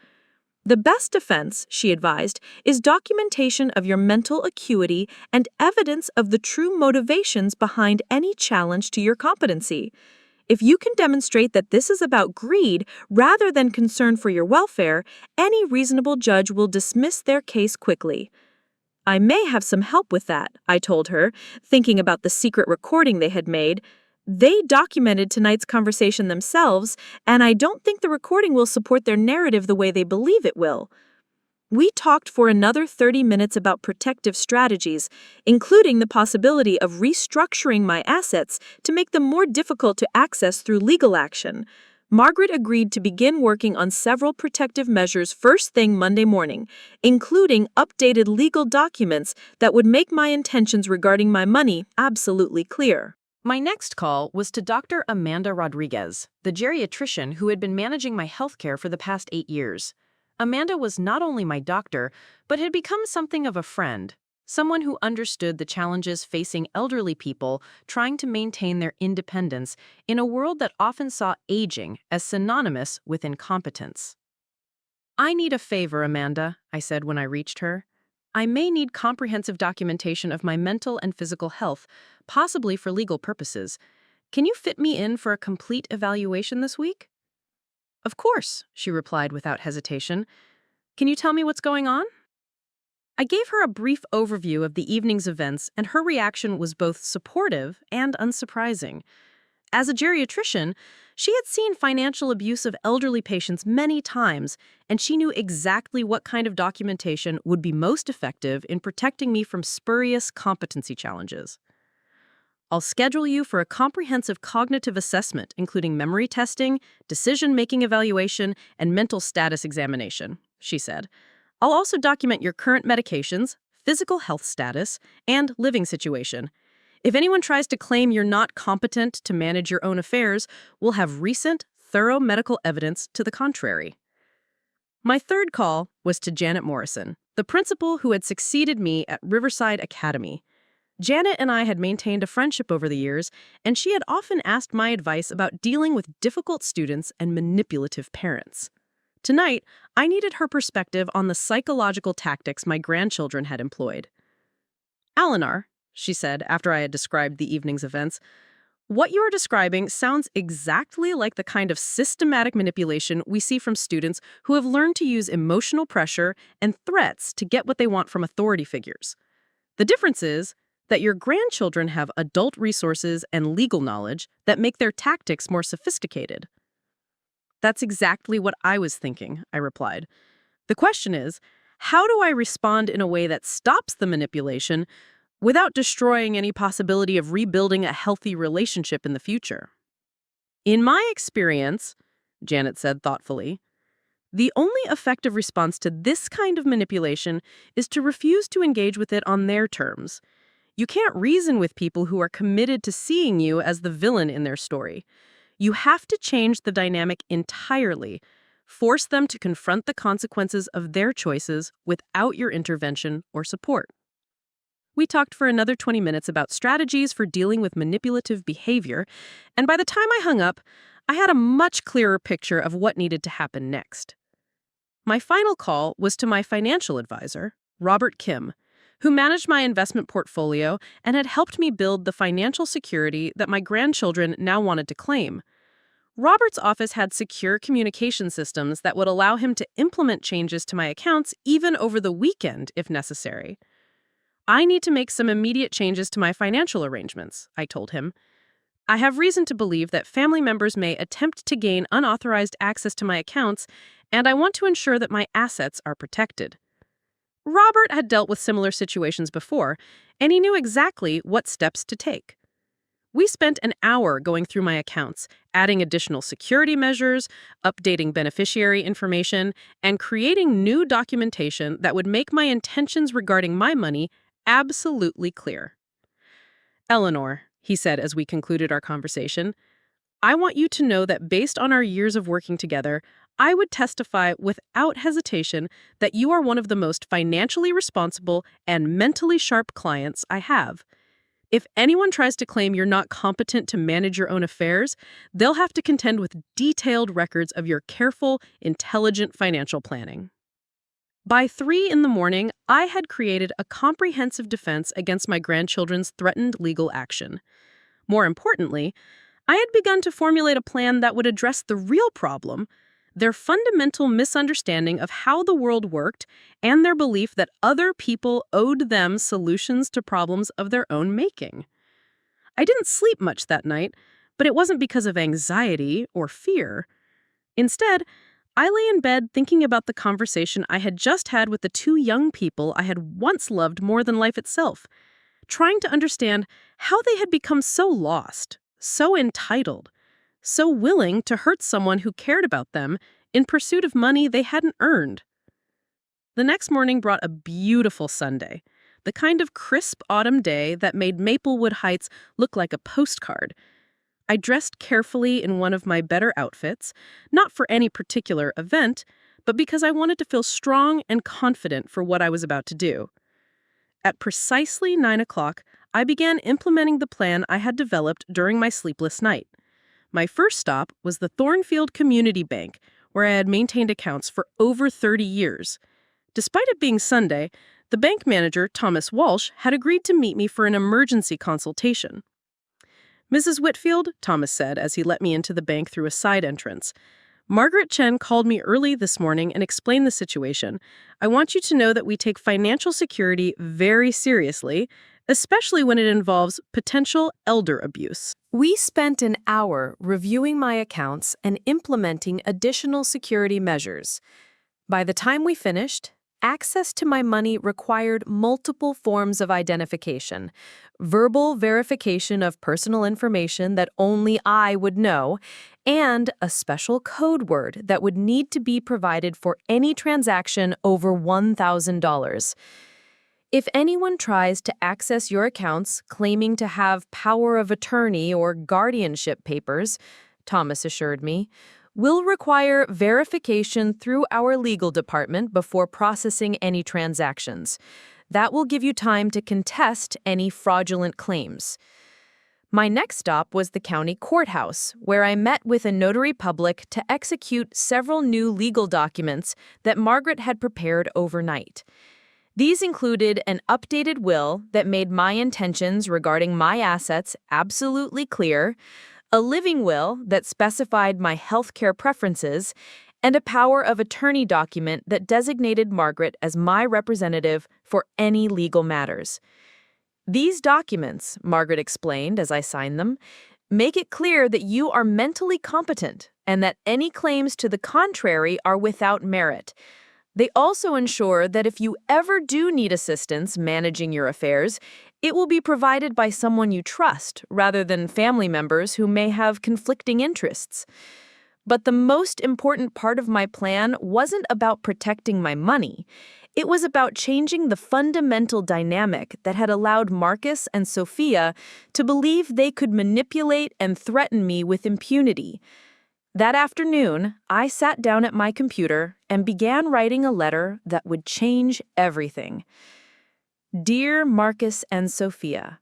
The best defense, she advised, is documentation of your mental acuity and evidence of the true motivations behind any challenge to your competency. If you can demonstrate that this is about greed rather than concern for your welfare, any reasonable judge will dismiss their case quickly. "I may have some help with that," I told her, thinking about the secret recording they had made. "They documented tonight's conversation themselves, and I don't think the recording will support their narrative the way they believe it will." We talked for another 30 minutes about protective strategies, including the possibility of restructuring my assets to make them more difficult to access through legal action. Margaret agreed to begin working on several protective measures first thing Monday morning, including updated legal documents that would make my intentions regarding my money absolutely clear. My next call was to Dr. Amanda Rodriguez, the geriatrician who had been managing my healthcare for the past 8 years. Amanda was not only my doctor, but had become something of a friend, someone who understood the challenges facing elderly people trying to maintain their independence in a world that often saw aging as synonymous with incompetence. "I need a favor, Amanda," I said when I reached her. "I may need comprehensive documentation of my mental and physical health, possibly for legal purposes. Can you fit me in for a complete evaluation this week?" "Of course," she replied without hesitation. "Can you tell me what's going on?" I gave her a brief overview of the evening's events, and her reaction was both supportive and unsurprising. As a geriatrician, she had seen financial abuse of elderly patients many times, and she knew exactly what kind of documentation would be most effective in protecting me from spurious competency challenges. I'll schedule you for a comprehensive cognitive assessment, including memory testing, decision-making evaluation, and mental status examination, she said. I'll also document your current medications, physical health status, and living situation. If anyone tries to claim you're not competent to manage your own affairs, we'll have recent, thorough medical evidence to the contrary. My third call was to Janet Morrison, the principal who had succeeded me at Riverside Academy. Janet and I had maintained a friendship over the years, and she had often asked my advice about dealing with difficult students and manipulative parents. Tonight, I needed her perspective on the psychological tactics my grandchildren had employed. "Eleanor," she said after I had described the evening's events, "what you are describing sounds exactly like the kind of systematic manipulation we see from students who have learned to use emotional pressure and threats to get what they want from authority figures. The difference is that your grandchildren have adult resources and legal knowledge that make their tactics more sophisticated." "That's exactly what I was thinking," I replied. "The question is, how do I respond in a way that stops the manipulation without destroying any possibility of rebuilding a healthy relationship in the future?" "In my experience," Janet said thoughtfully, "the only effective response to this kind of manipulation is to refuse to engage with it on their terms. You can't reason with people who are committed to seeing you as the villain in their story. You have to change the dynamic entirely, force them to confront the consequences of their choices without your intervention or support." We talked for another 20 minutes about strategies for dealing with manipulative behavior, and by the time I hung up, I had a much clearer picture of what needed to happen next. My final call was to my financial advisor, Robert Kim, who managed my investment portfolio and had helped me build the financial security that my grandchildren now wanted to claim. Robert's office had secure communication systems that would allow him to implement changes to my accounts even over the weekend if necessary. "I need to make some immediate changes to my financial arrangements," I told him. "I have reason to believe that family members may attempt to gain unauthorized access to my accounts, and I want to ensure that my assets are protected." Robert had dealt with similar situations before, and he knew exactly what steps to take. We spent an hour going through my accounts, adding additional security measures, updating beneficiary information, and creating new documentation that would make my intentions regarding my money absolutely clear. "Eleanor," he said as we concluded our conversation, "I want you to know that based on our years of working together, I would testify without hesitation that you are one of the most financially responsible and mentally sharp clients I have. If anyone tries to claim you're not competent to manage your own affairs, they'll have to contend with detailed records of your careful, intelligent financial planning." By 3 in the morning, I had created a comprehensive defense against my grandchildren's threatened legal action. More importantly, I had begun to formulate a plan that would address the real problem: their fundamental misunderstanding of how the world worked and their belief that other people owed them solutions to problems of their own making. I didn't sleep much that night, but it wasn't because of anxiety or fear. Instead, I lay in bed thinking about the conversation I had just had with the 2 young people I had once loved more than life itself, trying to understand how they had become so lost, so entitled, so willing to hurt someone who cared about them in pursuit of money they hadn't earned. The next morning brought a beautiful Sunday, the kind of crisp autumn day that made Maplewood Heights look like a postcard. I dressed carefully in one of my better outfits, not for any particular event, but because I wanted to feel strong and confident for what I was about to do. At precisely 9 o'clock, I began implementing the plan I had developed during my sleepless night. My first stop was the Thornfield Community Bank, where I had maintained accounts for over 30 years. Despite it being Sunday, the bank manager, Thomas Walsh, had agreed to meet me for an emergency consultation. "Mrs. Whitfield," Thomas said as he let me into the bank through a side entrance, "Margaret Chen called me early this morning and explained the situation. I want you to know that we take financial security very seriously, especially when it involves potential elder abuse." We spent an hour reviewing my accounts and implementing additional security measures. By the time we finished, Access to my money required multiple forms of identification: verbal verification of personal information that only I would know, and a special code word that would need to be provided for any transaction over $1,000. If anyone tries to access your accounts claiming to have power of attorney or guardianship papers, Thomas assured me, will require verification through our legal department before processing any transactions. That will give you time to contest any fraudulent claims. My next stop was the county courthouse, where I met with a notary public to execute several new legal documents that Margaret had prepared overnight. These included an updated will that made my intentions regarding my assets absolutely clear, a living will that specified my healthcare preferences, and a power of attorney document that designated Margaret as my representative for any legal matters. These documents, Margaret explained as I signed them, make it clear that you are mentally competent and that any claims to the contrary are without merit. They also ensure that if you ever do need assistance managing your affairs, it will be provided by someone you trust rather than family members who may have conflicting interests. But the most important part of my plan wasn't about protecting my money. It was about changing the fundamental dynamic that had allowed Marcus and Sophia to believe they could manipulate and threaten me with impunity. That afternoon, I sat down at my computer and began writing a letter that would change everything. Dear Marcus and Sophia,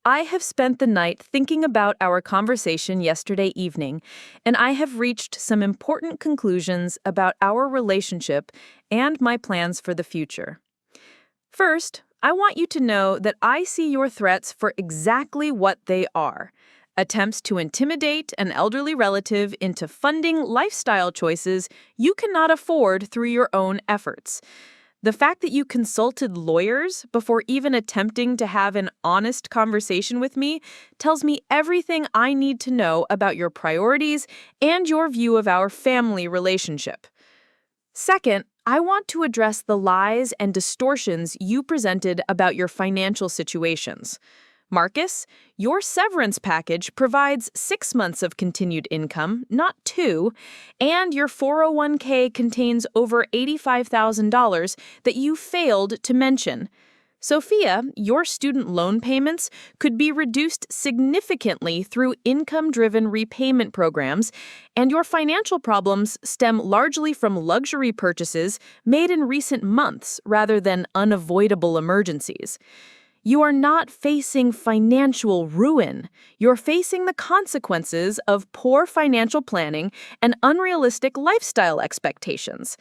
I have spent the night thinking about our conversation yesterday evening, and I have reached some important conclusions about our relationship and my plans for the future. First, I want you to know that I see your threats for exactly what they are: attempts to intimidate an elderly relative into funding lifestyle choices you cannot afford through your own efforts. The fact that you consulted lawyers before even attempting to have an honest conversation with me tells me everything I need to know about your priorities and your view of our family relationship. Second, I want to address the lies and distortions you presented about your financial situations. Marcus, your severance package provides 6 months of continued income, not 2, and your 401k contains over $85,000 that you failed to mention. Sophia, your student loan payments could be reduced significantly through income-driven repayment programs, and your financial problems stem largely from luxury purchases made in recent months rather than unavoidable emergencies. You are not facing financial ruin. You're facing the consequences of poor financial planning and unrealistic lifestyle expectations.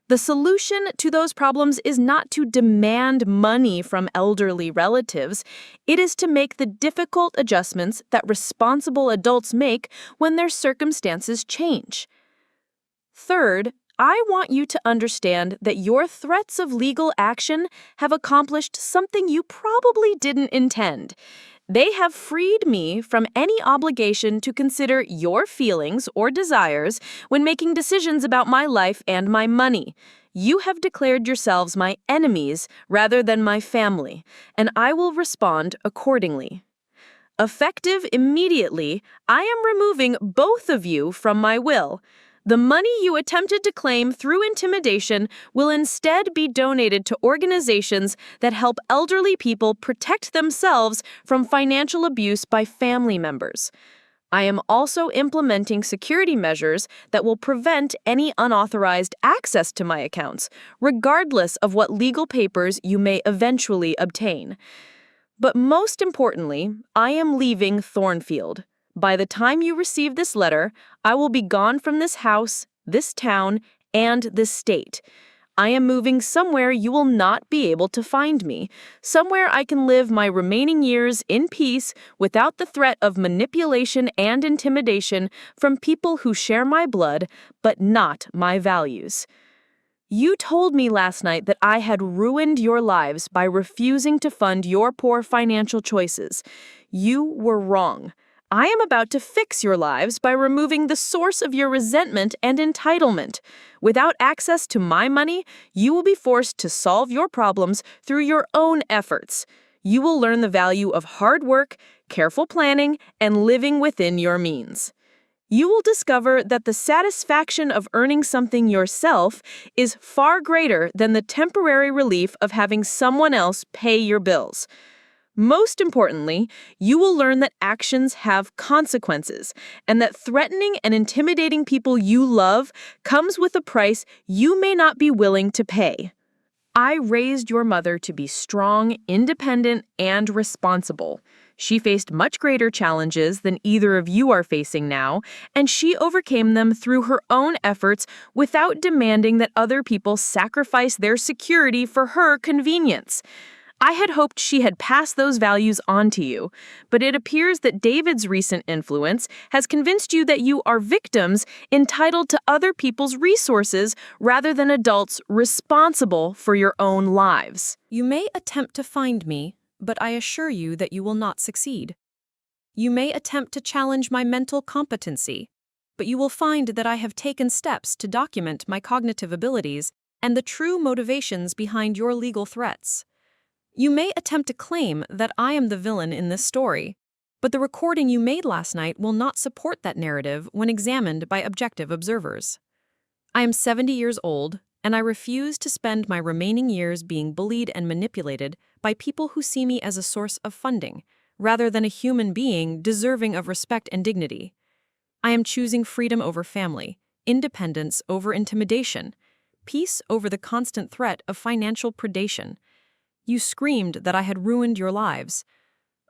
The solution to those problems is not to demand money from elderly relatives. It is to make the difficult adjustments that responsible adults make when their circumstances change. Third, I want you to understand that your threats of legal action have accomplished something you probably didn't intend. They have freed me from any obligation to consider your feelings or desires when making decisions about my life and my money. You have declared yourselves my enemies rather than my family, and I will respond accordingly. Effective immediately, I am removing both of you from my will. The money you attempted to claim through intimidation will instead be donated to organizations that help elderly people protect themselves from financial abuse by family members. I am also implementing security measures that will prevent any unauthorized access to my accounts, regardless of what legal papers you may eventually obtain. But most importantly, I am leaving Thornfield. By the time you receive this letter, I will be gone from this house, this town, and this state. I am moving somewhere you will not be able to find me, somewhere I can live my remaining years in peace without the threat of manipulation and intimidation from people who share my blood but not my values. You told me last night that I had ruined your lives by refusing to fund your poor financial choices. You were wrong. I am about to fix your lives by removing the source of your resentment and entitlement. Without access to my money, you will be forced to solve your problems through your own efforts. You will learn the value of hard work, careful planning, and living within your means. You will discover that the satisfaction of earning something yourself is far greater than the temporary relief of having someone else pay your bills. Most importantly, you will learn that actions have consequences, and that threatening and intimidating people you love comes with a price you may not be willing to pay. I raised your mother to be strong, independent, and responsible. She faced much greater challenges than either of you are facing now, and she overcame them through her own efforts without demanding that other people sacrifice their security for her convenience. I had hoped she had passed those values on to you, but it appears that David's recent influence has convinced you that you are victims entitled to other people's resources rather than adults responsible for your own lives. You may attempt to find me, but I assure you that you will not succeed. You may attempt to challenge my mental competency, but you will find that I have taken steps to document my cognitive abilities and the true motivations behind your legal threats. You may attempt to claim that I am the villain in this story, but the recording you made last night will not support that narrative when examined by objective observers. I am 70 years old, and I refuse to spend my remaining years being bullied and manipulated by people who see me as a source of funding, rather than a human being deserving of respect and dignity. I am choosing freedom over family, independence over intimidation, peace over the constant threat of financial predation. You screamed that I had ruined your lives.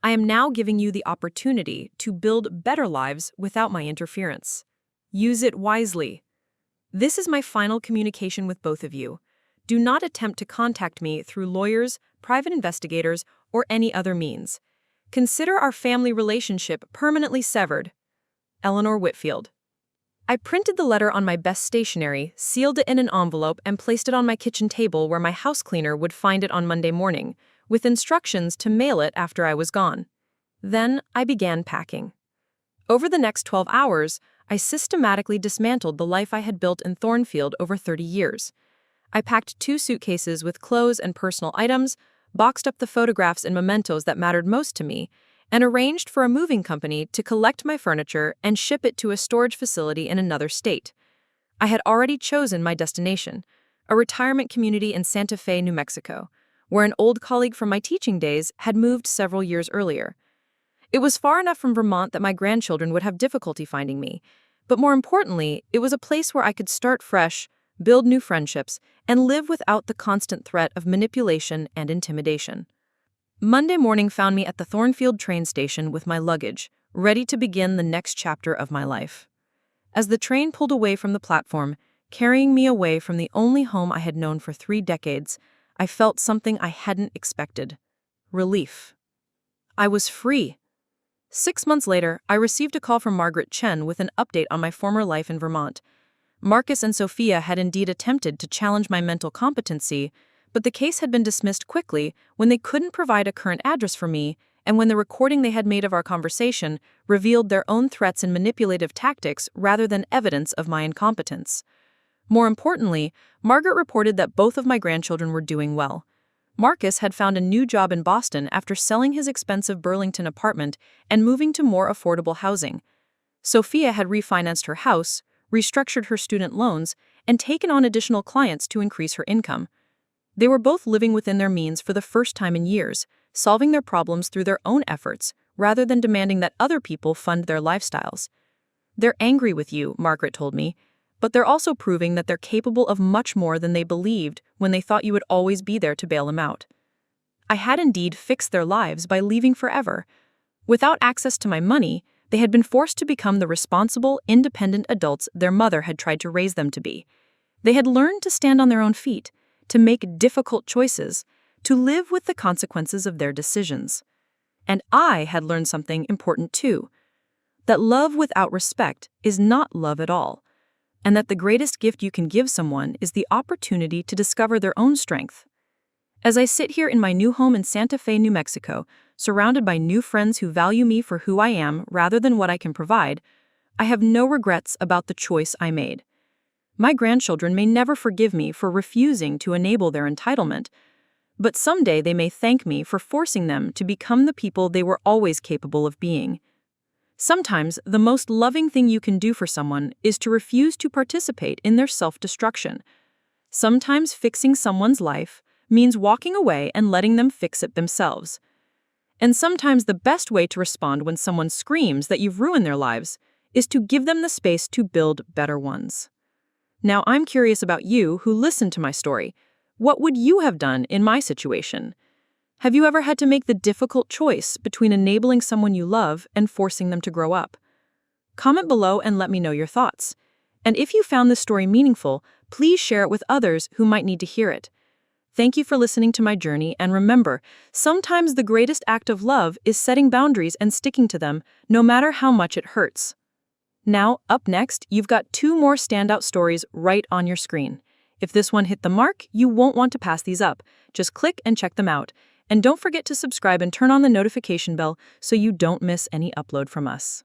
I am now giving you the opportunity to build better lives without my interference. Use it wisely. This is my final communication with both of you. Do not attempt to contact me through lawyers, private investigators, or any other means. Consider our family relationship permanently severed. Eleanor Whitfield. I printed the letter on my best stationery, sealed it in an envelope, and placed it on my kitchen table where my house cleaner would find it on Monday morning, with instructions to mail it after I was gone. Then I began packing. Over the next 12 hours, I systematically dismantled the life I had built in Thornfield over 30 years. I packed 2 suitcases with clothes and personal items, boxed up the photographs and mementos that mattered most to me, and arranged for a moving company to collect my furniture and ship it to a storage facility in another state. I had already chosen my destination, a retirement community in Santa Fe, New Mexico, where an old colleague from my teaching days had moved several years earlier. It was far enough from Vermont that my grandchildren would have difficulty finding me, but more importantly, it was a place where I could start fresh, build new friendships, and live without the constant threat of manipulation and intimidation. Monday morning found me at the Thornfield train station with my luggage, ready to begin the next chapter of my life. As the train pulled away from the platform, carrying me away from the only home I had known for 3 decades, I felt something I hadn't expected: relief. I was free. 6 months later, I received a call from Margaret Chen with an update on my former life in Vermont. Marcus and Sophia had indeed attempted to challenge my mental competency, but the case had been dismissed quickly when they couldn't provide a current address for me, and when the recording they had made of our conversation revealed their own threats and manipulative tactics rather than evidence of my incompetence. More importantly, Margaret reported that both of my grandchildren were doing well. Marcus had found a new job in Boston after selling his expensive Burlington apartment and moving to more affordable housing. Sophia had refinanced her house, restructured her student loans, and taken on additional clients to increase her income. They were both living within their means for the first time in years, solving their problems through their own efforts, rather than demanding that other people fund their lifestyles. They're angry with you, Margaret told me, but they're also proving that they're capable of much more than they believed when they thought you would always be there to bail them out. I had indeed fixed their lives by leaving forever. Without access to my money, they had been forced to become the responsible, independent adults their mother had tried to raise them to be. They had learned to stand on their own feet, to make difficult choices, to live with the consequences of their decisions. And I had learned something important too, that love without respect is not love at all, and that the greatest gift you can give someone is the opportunity to discover their own strength. As I sit here in my new home in Santa Fe, New Mexico, surrounded by new friends who value me for who I am rather than what I can provide, I have no regrets about the choice I made. My grandchildren may never forgive me for refusing to enable their entitlement, but someday they may thank me for forcing them to become the people they were always capable of being. Sometimes the most loving thing you can do for someone is to refuse to participate in their self-destruction. Sometimes fixing someone's life means walking away and letting them fix it themselves. And sometimes the best way to respond when someone screams that you've ruined their lives is to give them the space to build better ones. Now, I'm curious about you who listened to my story. What would you have done in my situation? Have you ever had to make the difficult choice between enabling someone you love and forcing them to grow up? Comment below and let me know your thoughts. And if you found this story meaningful, please share it with others who might need to hear it. Thank you for listening to my journey, and remember, sometimes the greatest act of love is setting boundaries and sticking to them, no matter how much it hurts. Now, up next, you've got 2 more standout stories right on your screen. If this one hit the mark, you won't want to pass these up. Just click and check them out. And don't forget to subscribe and turn on the notification bell so you don't miss any upload from us.